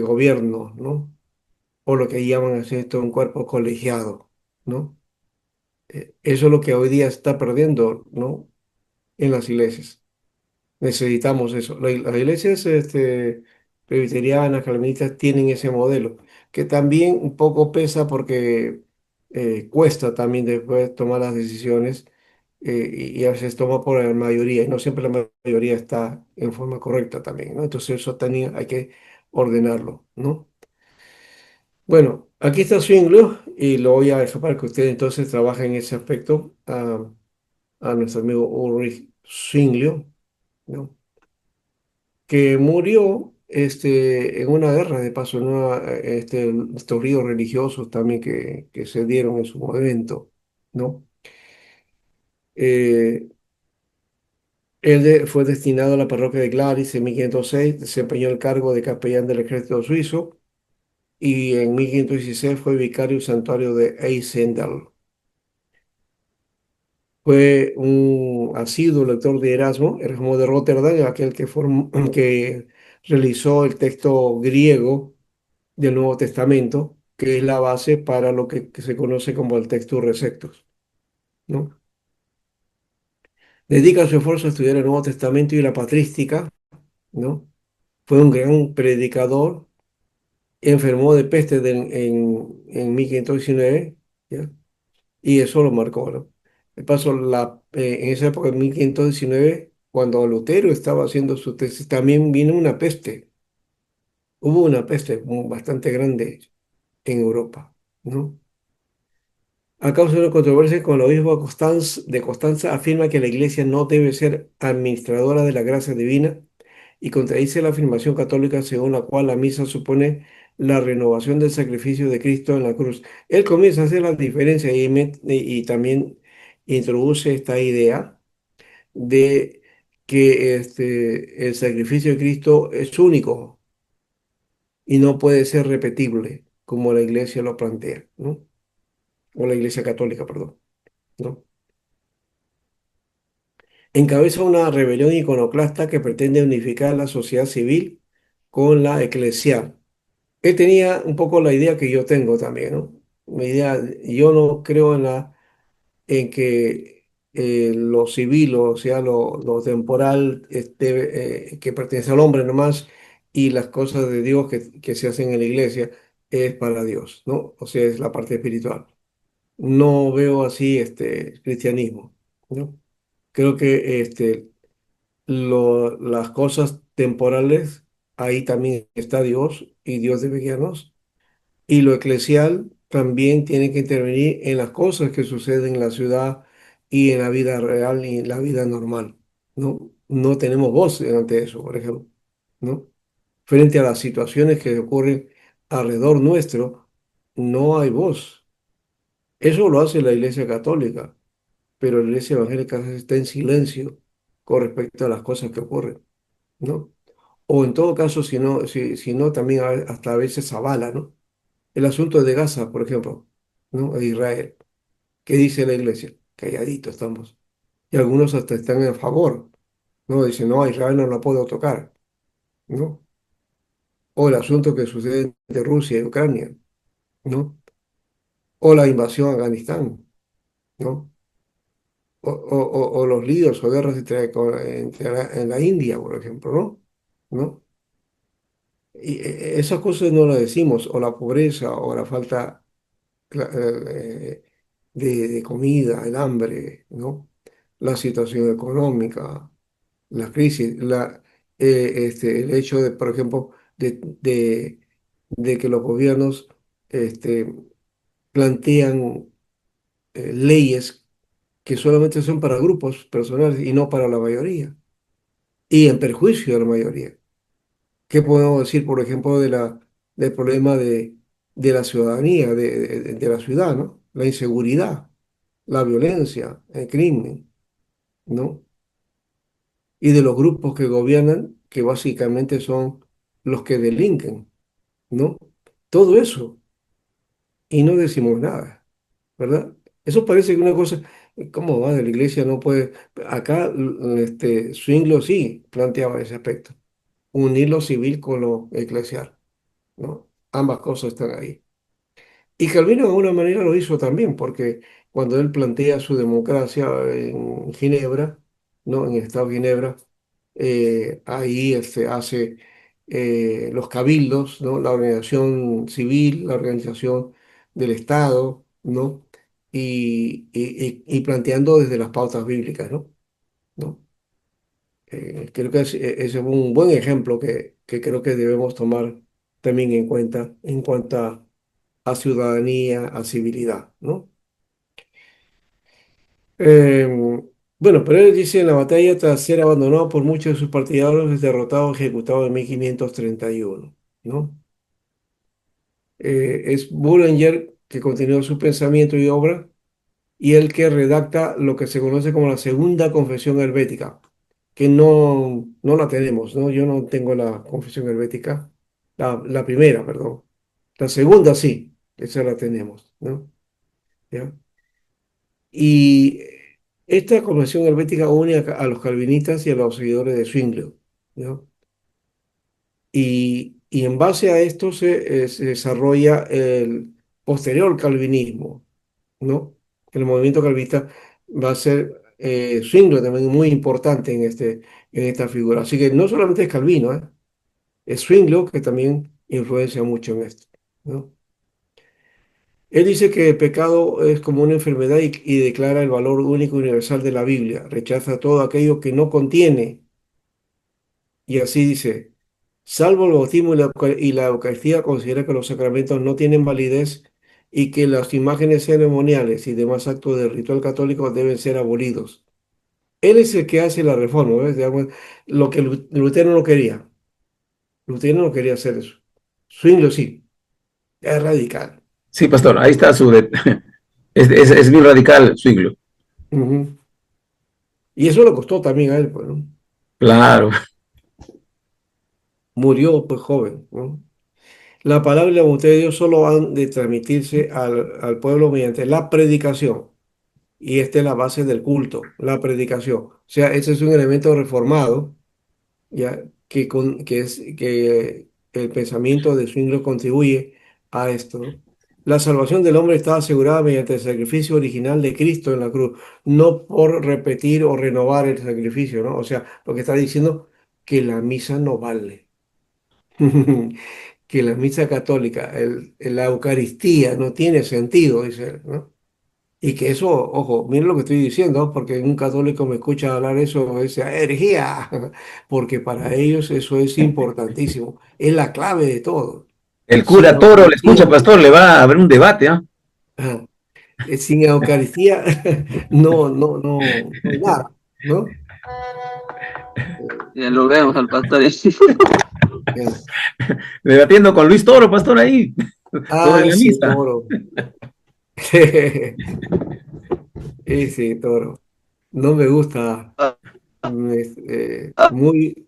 gobierno, ¿no? O lo que llaman así esto un cuerpo colegiado, ¿no? Eso es lo que hoy día está perdiendo, ¿no? En las iglesias. Necesitamos eso. Las iglesias presbiterianas, calvinistas, tienen ese modelo, que también un poco pesa porque cuesta también después tomar las decisiones y a veces toma por la mayoría, y no siempre la mayoría está en forma correcta también, ¿no? Entonces eso también hay que ordenarlo, ¿no? Bueno, aquí está Zwinglio y lo voy a dejar para que usted entonces trabaje en ese aspecto a nuestro amigo Ulrich Zwinglio, ¿no? Que murió en una guerra, de paso, estos ríos religiosos también que se dieron en su momento, ¿no? Eh, fue destinado a la parroquia de Glaris en 1506, desempeñó el cargo de capellán del ejército suizo y en 1516 fue vicario del santuario de Einsendal. Fue un asiduo lector de Erasmo de Rotterdam, aquel que realizó el texto griego del Nuevo Testamento, que es la base para lo que se conoce como el Textus Receptus, ¿no? Dedica su esfuerzo a estudiar el Nuevo Testamento y la patrística, ¿no? Fue un gran predicador, enfermó de peste en 1519, ¿ya? Y eso lo marcó, ¿no? De paso, en esa época, en 1519, cuando Lutero estaba haciendo su tesis, también vino una peste. Hubo una peste bastante grande en Europa, ¿no? A causa de una controversia con el obispo de Constanza, afirma que la Iglesia no debe ser administradora de la gracia divina y contradice la afirmación católica según la cual la misa supone la renovación del sacrificio de Cristo en la cruz. Él comienza a hacer la diferencia y también introduce esta idea de que el sacrificio de Cristo es único y no puede ser repetible, como la Iglesia lo plantea, ¿no? O la Iglesia católica, perdón, ¿no? Encabeza una rebelión iconoclasta que pretende unificar la sociedad civil con la eclesial. Él tenía un poco la idea que yo tengo también, ¿no? Yo no creo en que lo civil, o sea, lo temporal, que pertenece al hombre nomás, y las cosas de Dios que se hacen en la iglesia es para Dios, ¿no? O sea, es la parte espiritual. No veo así cristianismo, ¿no? Creo que las cosas temporales, ahí también está Dios y Dios debe guiarnos. Y lo eclesial también tiene que intervenir en las cosas que suceden en la ciudad y en la vida real y en la vida normal. No, no tenemos voz ante eso, por ejemplo, ¿no? Frente a las situaciones que ocurren alrededor nuestro, no hay voz. Eso lo hace la Iglesia Católica, pero la Iglesia Evangélica está en silencio con respecto a las cosas que ocurren, ¿no? O en todo caso, si no también hasta a veces avala, ¿no? El asunto de Gaza, por ejemplo, ¿no? De Israel. ¿Qué dice la iglesia? Calladito estamos. Y algunos hasta están en favor, ¿no? Dicen, no, a Israel no la puedo tocar. ¿no? O el asunto que sucede entre Rusia y Ucrania, ¿no? O la invasión a Afganistán, ¿no? O los líos o guerras en la India, por ejemplo, ¿no? ¿No? Y esas cosas no las decimos, o la pobreza, o la falta de comida, el hambre, ¿no? La situación económica, la crisis, el hecho de, por ejemplo, de que los gobiernos este, plantean leyes que solamente son para grupos personales y no para la mayoría, y en perjuicio de la mayoría. ¿Qué podemos decir, por ejemplo, del problema de la ciudadanía, de la ciudad, ¿no? La inseguridad, la violencia, el crimen, ¿no? Y de los grupos que gobiernan, que básicamente son los que delinquen, ¿no? Todo eso, y no decimos nada, ¿verdad? Eso parece que una cosa, ¿cómo va? De la iglesia no puede. Acá, Zwinglio sí planteaba ese aspecto, unir lo civil con lo eclesial, ¿no? Ambas cosas están ahí. Y Calvino de alguna manera lo hizo también, porque cuando él plantea su democracia en Ginebra, ¿no? En el Estado de Ginebra, ahí hace los cabildos, ¿no? La organización civil, la organización del Estado, ¿no? Y planteando desde las pautas bíblicas, ¿no? ¿No? Creo que ese es un buen ejemplo que creo que debemos tomar también en cuenta en cuanto a ciudadanía, a civilidad, ¿no? Eh, bueno, pero él dice, en la batalla, tras ser abandonado por muchos de sus partidarios, es derrotado, ejecutado en 1531, ¿no? Es Bullinger que continuó su pensamiento y obra, y el que redacta lo que se conoce como la Segunda Confesión Helvética, que no la tenemos, ¿no? Yo no tengo la Confesión Helvética, la primera, perdón. La segunda sí, esa la tenemos, ¿no? ¿Ya? Y esta convención helvética une a los calvinistas y a los seguidores de Zwinglio, ¿no? Y en base a esto se desarrolla el posterior calvinismo, ¿no? El movimiento calvinista va a ser Zwinglio también muy importante en esta figura. Así que no solamente es Calvino, ¿eh? Es Zwinglio que también influencia mucho en esto, ¿no? Él dice que el pecado es como una enfermedad y declara el valor único y universal de la Biblia. Rechaza todo aquello que no contiene. Y así dice, salvo el bautismo y la Eucaristía, considera que los sacramentos no tienen validez y que las imágenes ceremoniales y demás actos del ritual católico deben ser abolidos. Él es el que hace la reforma, ¿ves? Digamos, lo que Lutero no quería. Lutero no quería hacer eso. Zwinglio sí, es radical. Sí, pastor, ahí está es bien radical Zwinglio. Ujú. Y eso le costó también a él, pues, ¿no? Claro. Murió pues joven, ¿no? La palabra y la voluntad de Dios solo han de transmitirse al pueblo mediante la predicación. Y esta es la base del culto, la predicación. O sea, ese es un elemento reformado, ya que el pensamiento de Zwingli contribuye a esto, ¿no? La salvación del hombre está asegurada mediante el sacrificio original de Cristo en la cruz, no por repetir o renovar el sacrificio, ¿no? O sea, lo que está diciendo que la misa no vale. Que la misa católica, la Eucaristía no tiene sentido, dice él, ¿no? Y que eso, ojo, miren lo que estoy diciendo, porque un católico me escucha hablar eso, es herejía, porque para ellos eso es importantísimo, es la clave de todo. El Sin cura Toro le escucha, Eucaristía, pastor, le va a haber un debate, ¿ah? ajá, sin Eucaristía no hay nada, ¿no? Ya lo vemos al pastor. Ya. Debatiendo con Luis Toro, pastor, ahí, sobre Ay, la sí, misa. toro. Ese toro. No me gusta. Muy.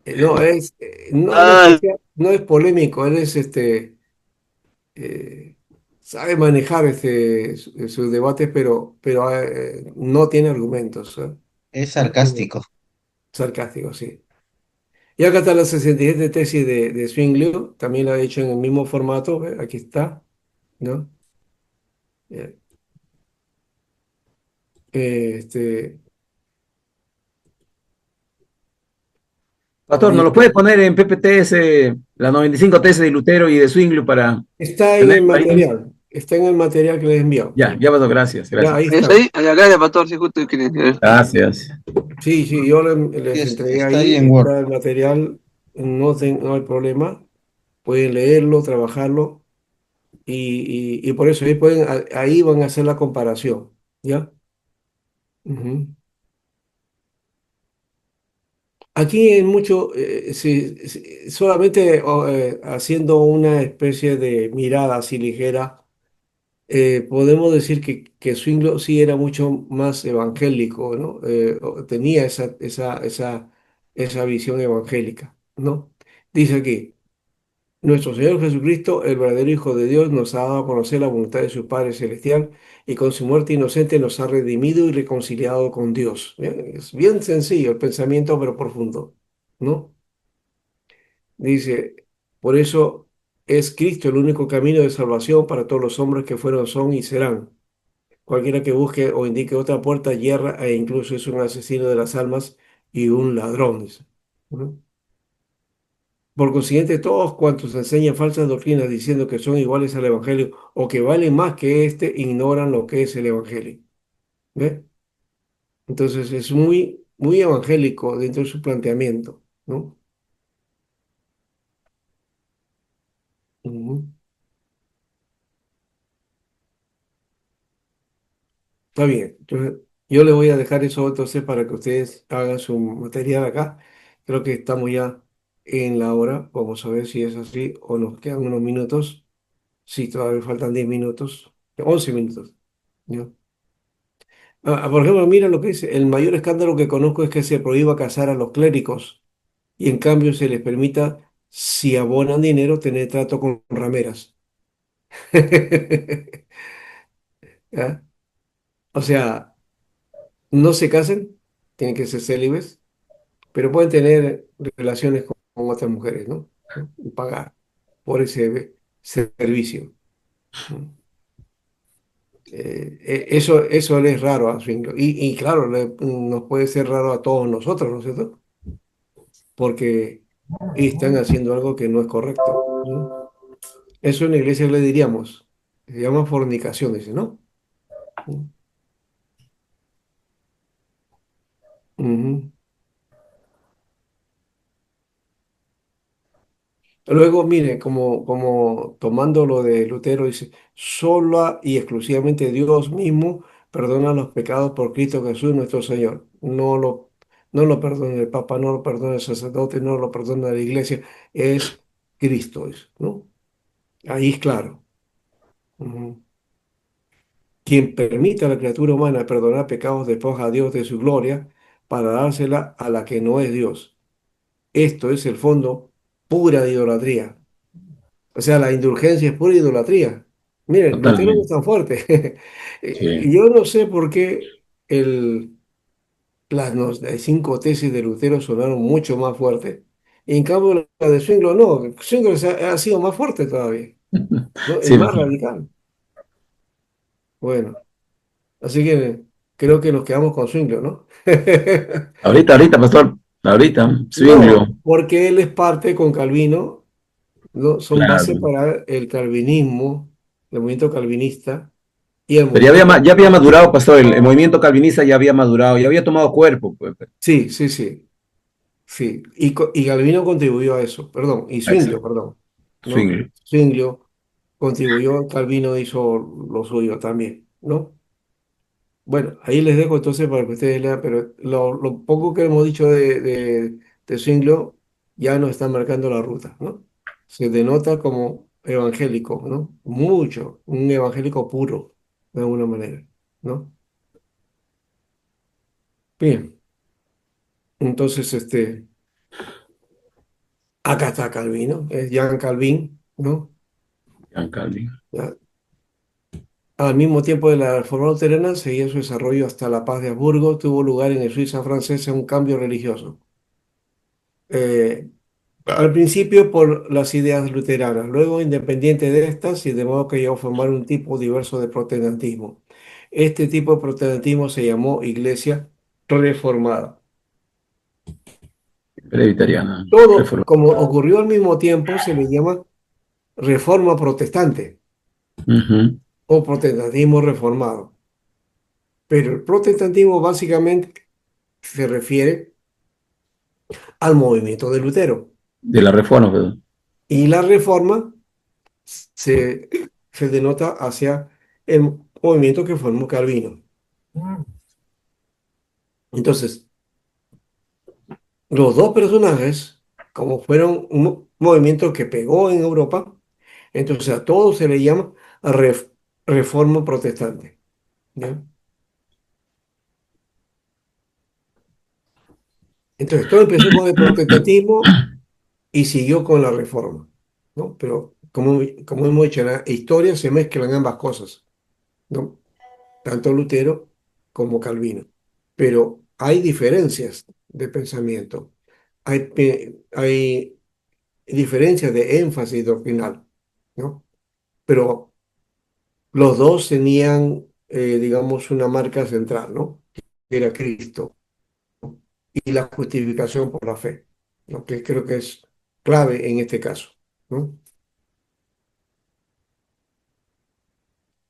No, no es que Ay, sea, no es polémico, él es eh, sabe manejar sus debates, pero no tiene argumentos, ¿eh? Es No tiene- sarcástico. Sarcástico, sí. Y acá está la 67 tesis de Zwinglio, también la he hecho en el mismo formato, ¿ve? Aquí está, ¿no? Eh, Este, Pastor, ¿nos lo puede dice, poner en PPTS, la 95 tesis de Lutero y de Zwinglio para está en el tenerlo ahí? material, está en el material que les he enviado. Ya, ya, pastor, gracias, Ya, gracias. ahí ¿Es están. ahí? Ah, ya, gracias, pastor. Sí, justo quería. Gracias. Sí, sí, yo les entregué Está ahí ahí, en Word. está el material, no hay problema, pueden leerlo, trabajarlo, y por eso ahí van a hacer la comparación, ¿ya? Ujú. Aquí en mucho, solamente haciendo una especie de mirada así ligera, podemos decir que Zwinglio sí era mucho más evangélico, ¿no? Tenía esa visión evangélica, ¿no? Dice aquí, nuestro Señor Jesucristo, el verdadero Hijo de Dios, nos ha dado a conocer la voluntad de su Padre Celestial y con su muerte inocente nos ha redimido y reconciliado con Dios. Bien, es bien sencillo el pensamiento, pero profundo, ¿no? Dice, por eso es Cristo el único camino de salvación para todos los hombres que fueron, son y serán. Cualquiera que busque o indique otra puerta yerra e incluso es un asesino de las almas y un ladrón, dice, ¿no? Por consiguiente, todos cuantos enseñan falsas doctrinas diciendo que son iguales al Evangelio o que valen más que éste, ignoran lo que es el Evangelio. ¿Ve? Entonces es muy, muy evangélico dentro de su planteamiento, ¿no? Ujú. Está bien. Entonces, yo le voy a dejar eso entonces para que ustedes hagan su material acá. Creo que estamos ya en la hora. Vamos a ver si es así o nos quedan unos minutos. Sí, todavía faltan 10 minutos, 11 minutos. ¿Ya? Por ejemplo, mira lo que dice. El mayor escándalo que conozco es que se prohíba casar a los clérigos y en cambio se les permita, si abonan dinero, tener trato con rameras. ¿Ya? O sea, no se casen, tienen que ser célibes, pero pueden tener relaciones con otras mujeres, ¿no? ¿No? Y pagar por ese servicio, ¿no? Eso le es raro a Swingle. Y claro, nos puede ser raro a todos nosotros, ¿no es cierto? Porque están haciendo algo que no es correcto, ¿no? Eso en la iglesia le diríamos, se llama fornicación, dice, ¿no? Ujú. Luego, mire, como tomando lo de Lutero, dice, sola y exclusivamente Dios mismo perdona los pecados por Cristo Jesús nuestro Señor. No lo perdona el Papa, no lo perdona el sacerdote, no lo perdona la iglesia, es Cristo, ¿no? Ahí es claro. Ujú. Quien permite a la criatura humana perdonar pecados despoja a Dios de su gloria para dársela a la que no es Dios. Esto es el fondo pura de idolatría. O sea, la indulgencia es pura idolatría. Miren, Lutero no es Totalmente. tan fuerte. Sí. Yo no sé por qué las 95 tesis de Lutero sonaron mucho más fuertes. Y en cambio la de Zwinglio no. Zwinglio ha sido más fuerte todavía, ¿no? Es Sí, más pastor. radical. Bueno, así que creo que nos quedamos con Zwinglio, ¿no? Ahorita, pastor. Ahorita. Zwinglio. No, porque él es parte con Calvino, ¿no? Son base Claro. para el calvinismo, el movimiento calvinista y el Pero movimiento ya había católico. madurado, pastor. El movimiento calvinista ya había madurado, ya había tomado cuerpo, pues. Sí, sí, sí, sí. Y Calvino contribuyó a eso, perdón, y Zwinglio, Exacto. perdón, ¿no? Zwinglio. Zwinglio contribuyó, Calvino hizo lo suyo también, ¿no? Bueno, ahí les dejo entonces para que ustedes lean, pero lo poco que hemos dicho de Zwinglio ya nos está marcando la ruta, ¿no? Se denota como evangélico, ¿no? Mucho, un evangélico puro, de alguna manera, ¿no? Bien, entonces, acá está Calvino, es Jean Calvin, ¿no? Jean Calvin. Ya. Al mismo tiempo de la Reforma Luterana, seguía su desarrollo hasta la Paz de Habsburgo, tuvo lugar en el Suiza francesa un cambio religioso. Eh, Al principio por las ideas luteranas, luego independiente de estas y de modo que llegó a formar un tipo diverso de protestantismo. Este tipo de protestantismo se llamó Iglesia Reformada. Presbiteriana, Todo, reforma. como ocurrió al mismo tiempo, se le llama Reforma Protestante Ujú. o Protestantismo Reformado. Pero el protestantismo básicamente se refiere al movimiento de Lutero De la reforma, pues. y la Reforma se, se denota hacia el movimiento que formó Calvino. Entonces, los dos personajes, como fueron un movimiento que pegó en Europa, entonces a todos se le llama reforma protestante. ¿Ya? Entonces, todo empezó con el protestantismo y siguió con la reforma, ¿no? Pero como hemos dicho, en la historia se mezclan ambas cosas, ¿no? Tanto Lutero como Calvino. Pero hay diferencias de pensamiento, hay diferencias de énfasis doctrinal, ¿no? Pero los dos tenían, digamos, una marca central, ¿no? Que era Cristo y la justificación por la fe, lo que creo que es clave en este caso, ¿no?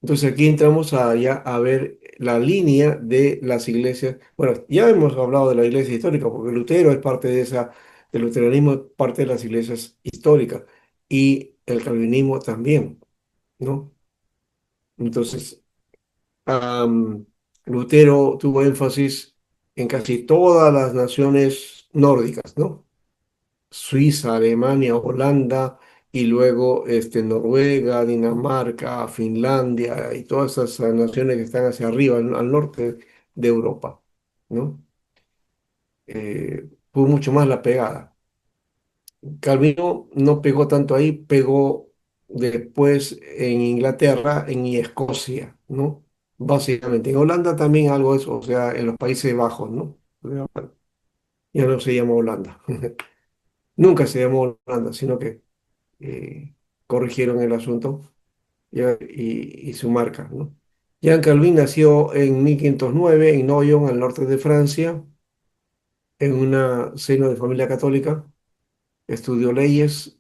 Entonces aquí entramos ya a ver la línea de las iglesias. Bueno, ya hemos hablado de la iglesia histórica, porque Lutero es parte de esa, el luteranismo es parte de las iglesias históricas y el calvinismo también, ¿no? Entonces, am, Lutero tuvo énfasis en casi todas las naciones nórdicas, ¿no? Suiza, Alemania, Holanda y luego Noruega, Dinamarca, Finlandia y todas esas naciones que están hacia arriba, al norte de Europa, ¿no? Fue mucho más la pegada. Calvino no pegó tanto ahí, pegó después en Inglaterra, en Escocia, ¿no? Básicamente. En Holanda también algo de eso, o sea, en los Países Bajos, ¿no? Ya no se llama Holanda. Nunca se llamó Holanda, sino que eh, corrigieron el asunto ya, y su marca, ¿no? Jean Calvin nació en 1509 en Noyon, al norte de Francia, en una seno de familia católica. Estudió leyes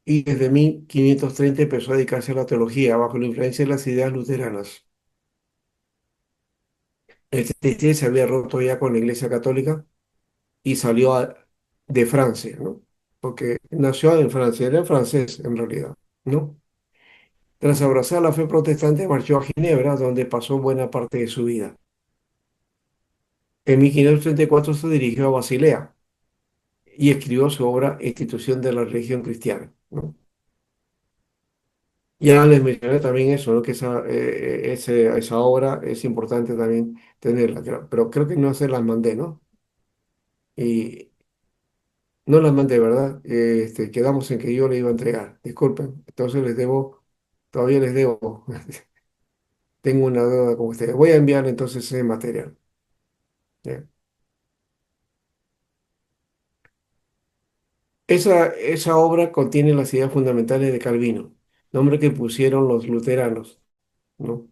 y desde 1530 empezó a dedicarse a la teología bajo la influencia de las ideas luteranas. El 36 se había roto ya con la Iglesia Católica y salió de Francia, ¿no? Porque nació en Francia, era francés en realidad, ¿no? Tras abrazar la fe protestante, marchó a Ginebra, donde pasó buena parte de su vida. En 1534 se dirigió a Basilea y escribió su obra Institución de la Religión Cristiana, ¿no? Ya les mencioné también eso, ¿no? Que esa obra es importante también tenerla, pero creo que no se las mandé, ¿no? Y no las mandé, ¿verdad? Quedamos en que yo le iba a entregar. Disculpen, entonces todavía les debo. Tengo una deuda con ustedes. Voy a enviar entonces ese material. ¿Ya? Esa obra contiene las ideas fundamentales de Calvino, nombre que pusieron los luteranos, ¿no?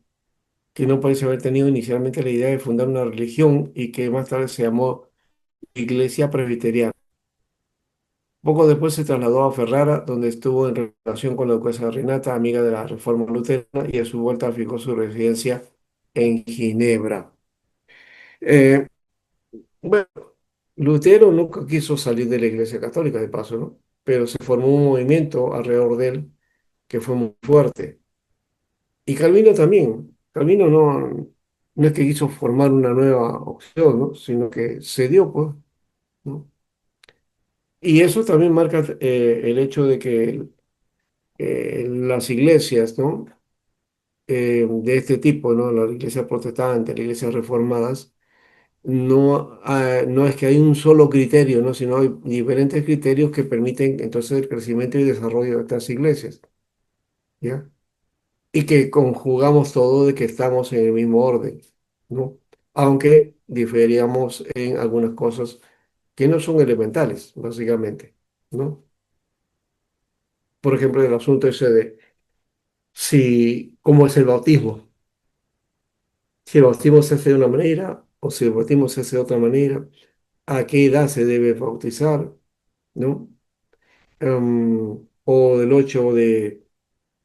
Que no parece haber tenido inicialmente la idea de fundar una religión y que más tarde se llamó Iglesia Presbiteriana. Poco después se trasladó a Ferrara, donde estuvo en relación con la duquesa Renata, amiga de la Reforma Luterana, y a su vuelta fijó su residencia en Ginebra. Eh, bueno, Lutero nunca quiso salir de la Iglesia Católica, de paso, ¿no? Pero se formó un movimiento alrededor de él que fue muy fuerte. Y Calvino también. Calvino no es que quiso formar una nueva opción, ¿no? Sino que se dio, pues, ¿no? Y eso también marca el hecho de que las iglesias, ¿no? De este tipo, ¿no? La iglesia protestante, las iglesias reformadas, no es que hay un solo criterio, ¿no? Sino hay diferentes criterios que permiten entonces el crecimiento y desarrollo de estas iglesias, ¿ya? Y que conjugamos todo de que estamos en el mismo orden, ¿no? Aunque diferíamos en algunas cosas que no son elementales, básicamente, ¿no? Por ejemplo, el asunto ese de si, cómo es el bautismo, si el bautismo se hace de una manera o si el bautismo se hace de otra manera, a qué edad se debe bautizar, ¿no? O del hecho de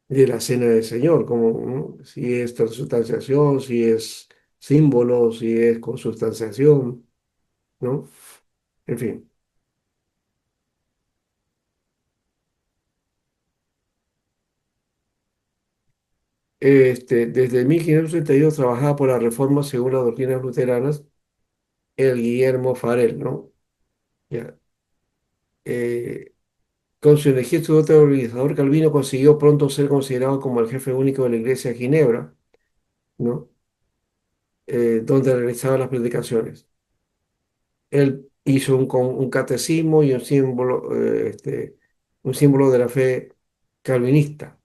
la cena del Señor, como, ¿no? Si es transubstanciación, si es símbolo, si es consubstanciación, ¿no? En fin. Desde 1532 trabajaba por la reforma según las doctrinas luteranas el Guillermo Farel, ¿no? Ya. Eh, con su energía estudiante organizador, Calvino consiguió pronto ser considerado como el jefe único de la iglesia de Ginebra, ¿no? Donde realizaba las predicaciones. Él hizo un catecismo y un símbolo de la fe calvinista.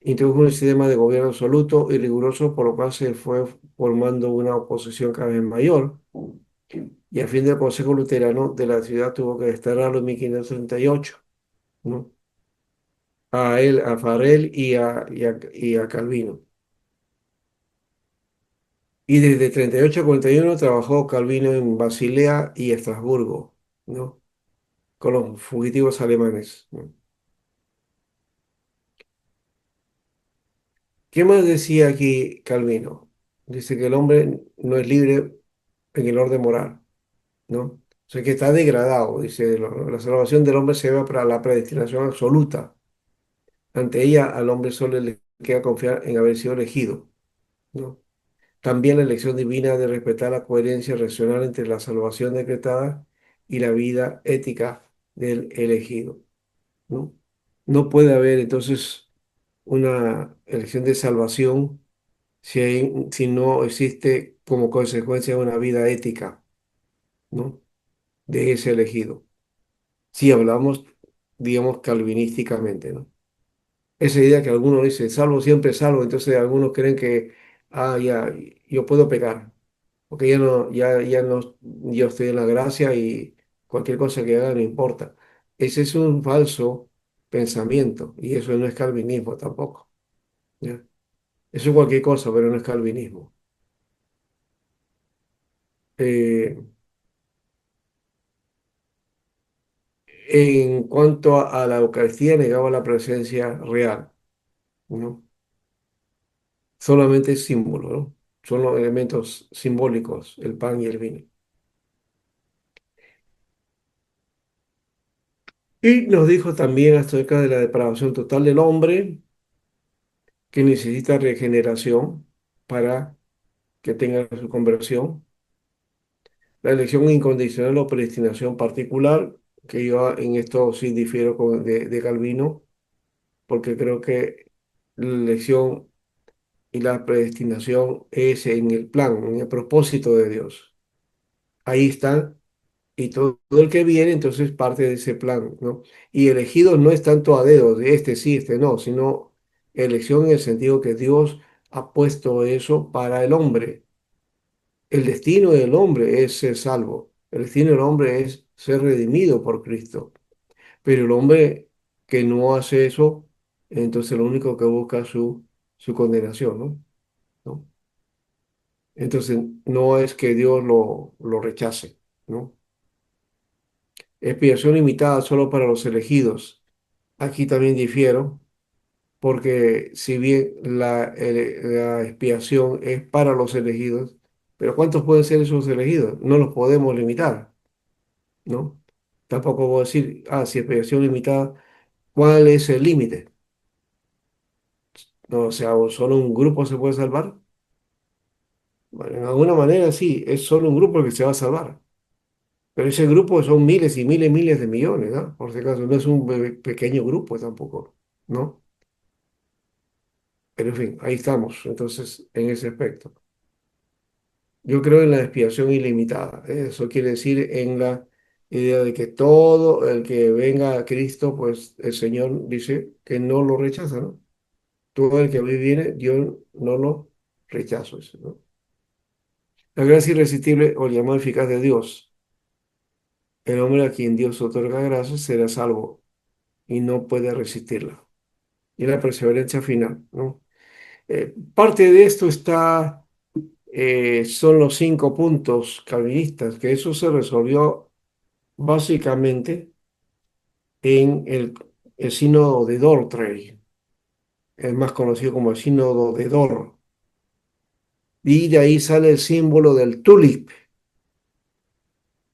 Introdujo un sistema de gobierno absoluto y riguroso, por lo cual se fue formando una oposición cada vez mayor. Y a fin del Consejo Luterano de la ciudad tuvo que desterrarlo en 1538, ¿no? A él, a Farel y a Calvino. Y desde 38 a 41 trabajó Calvino en Basilea y Estrasburgo, ¿no? Con los fugitivos alemanes, ¿no? ¿Qué más decía aquí Calvino? Dice que el hombre no es libre en el orden moral, ¿no? O sea, que está degradado, dice, la salvación del hombre se ve para la predestinación absoluta. Ante ella al hombre solo le queda confiar en haber sido elegido, ¿no? También la elección divina de respetar la coherencia racional entre la salvación decretada y la vida ética del elegido, ¿no? No puede haber entonces una elección de salvación si no existe como consecuencia una vida ética, ¿no? De ese elegido. Si hablamos, digamos, calvinísticamente, ¿no? Esa idea que algunos dicen, salvo siempre salvo, entonces algunos creen que, ya, yo puedo pecar, porque ya no, yo estoy en la gracia y cualquier cosa que haga no importa. Ese es un falso pensamiento y eso no es calvinismo tampoco, ¿ya? Eso es cualquier cosa, pero no es calvinismo. Eh, en cuanto a la Eucaristía, negaba la presencia real, ¿no? Solamente es símbolo, ¿no? Son los elementos simbólicos, el pan y el vino. Y nos dijo también acerca de la depravación total del hombre, que necesita regeneración para que tenga su conversión, la elección incondicional o predestinación particular, que yo en esto sí difiero de Calvino, porque creo que la elección y la predestinación es en el plan, en el propósito de Dios. Ahí está, y todo el que viene entonces parte de ese plan, ¿no? Y elegido no es tanto a dedo, de este sí, este no, sino elección en el sentido que Dios ha puesto eso para el hombre. El destino del hombre es ser salvo, el destino del hombre es ser redimido por Cristo, pero el hombre que no hace eso, entonces lo único que busca es su condenación, ¿no? ¿No? Entonces no es que Dios lo rechace, ¿no? Expiación limitada solo para los elegidos. Aquí también difiero, porque si bien la expiación es para los elegidos, pero ¿cuántos pueden ser esos elegidos? No los podemos limitar, ¿no? Tampoco voy a decir, si expiación limitada, ¿cuál es el límite? No, o sea, ¿o solo un grupo se puede salvar? Bueno, en alguna manera sí, es solo un grupo el que se va a salvar. Pero ese grupo son miles y miles y miles de millones, ¿no? Por si acaso, no es un pequeño grupo tampoco, ¿no? Pero en fin, ahí estamos, entonces, en ese aspecto. Yo creo en la expiación ilimitada. Eso quiere decir en la idea de que todo el que venga a Cristo, pues el Señor dice que no lo rechaza, ¿no? Todo el que a mí viene, yo no lo rechazo, eso, ¿no? La gracia irresistible o el llamado eficaz de Dios. el hombre a quien Dios otorga gracia será salvo y no puede resistirla. Y la perseverancia final, ¿no? Parte de esto son los 5 puntos calvinistas, que eso se resolvió básicamente en el sínodo de Dordrecht, es más conocido como el sínodo de Dort, y de ahí sale el símbolo del tulip,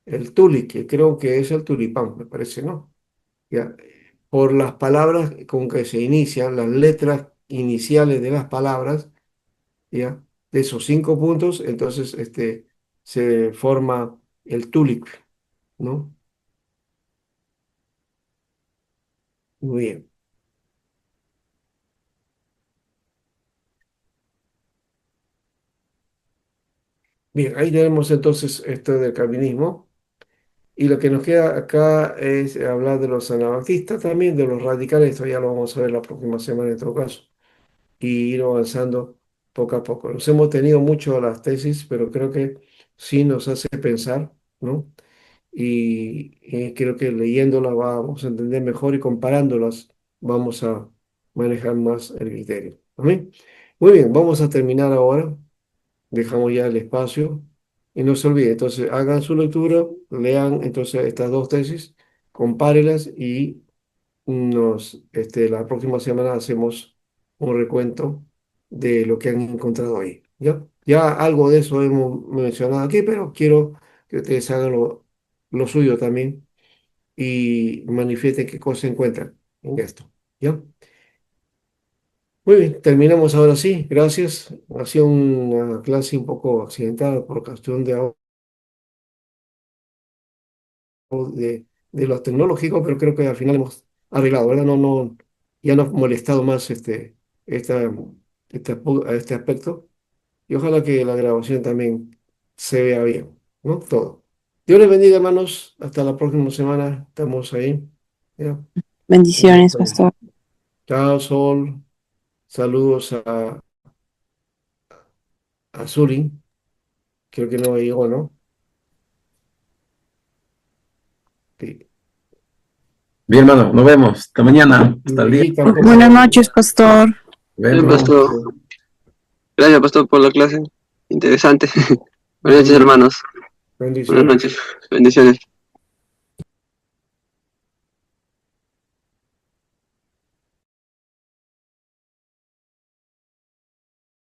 que creo que es el tulipán, me parece, ¿no? Ya, por las palabras con que se inician, las letras iniciales de las palabras, ¿ya? De esos 5 puntos, entonces se forma el tulip, ¿no? Muy bien. Bien, ahí tenemos entonces esto del calvinismo. Y lo que nos queda acá es hablar de los anabaptistas también, de los radicales, esto ya lo vamos a ver la próxima semana en todo caso, y ir avanzando poco a poco. Nos hemos tenido mucho las tesis, pero creo que sí nos hace pensar, ¿no? Y creo que leyéndolas vamos a entender mejor y comparándolas vamos a manejar más el criterio. ¿Amén? Muy bien, vamos a terminar ahora. Dejamos ya el espacio y no se olvide. Entonces, hagan su lectura, lean entonces estas 2 tesis, compárelas y la próxima semana hacemos un recuento de lo que han encontrado ahí. ¿Ya? Ya algo de eso hemos mencionado aquí, pero quiero que ustedes hagan lo suyo también y manifiesten qué cosa encuentran en esto. ¿Ya? Muy bien, terminamos ahora sí. Gracias. Ha sido una clase un poco accidentada por cuestión de lo tecnológico, pero creo que al final hemos arreglado, ¿verdad? Ya no ha molestado más esta, este aspecto. Y ojalá que la grabación también se vea bien, ¿no? Todo. Dios les bendiga, hermanos. Hasta la próxima semana. Estamos ahí. ¿Ya? Bendiciones, pastor. Chao, Sol. Saludos a Zuri. Creo que no llegó, ¿no? Sí. Bien, hermano, nos vemos. Hasta mañana. Hasta el día. Y tampoco. Buenas noches, pastor. Bien, Vemos. pastor. Gracias, pastor, por la clase. Interesante. Buenas noches, hermanos. Buenas Bendiciones. noches. Bendiciones.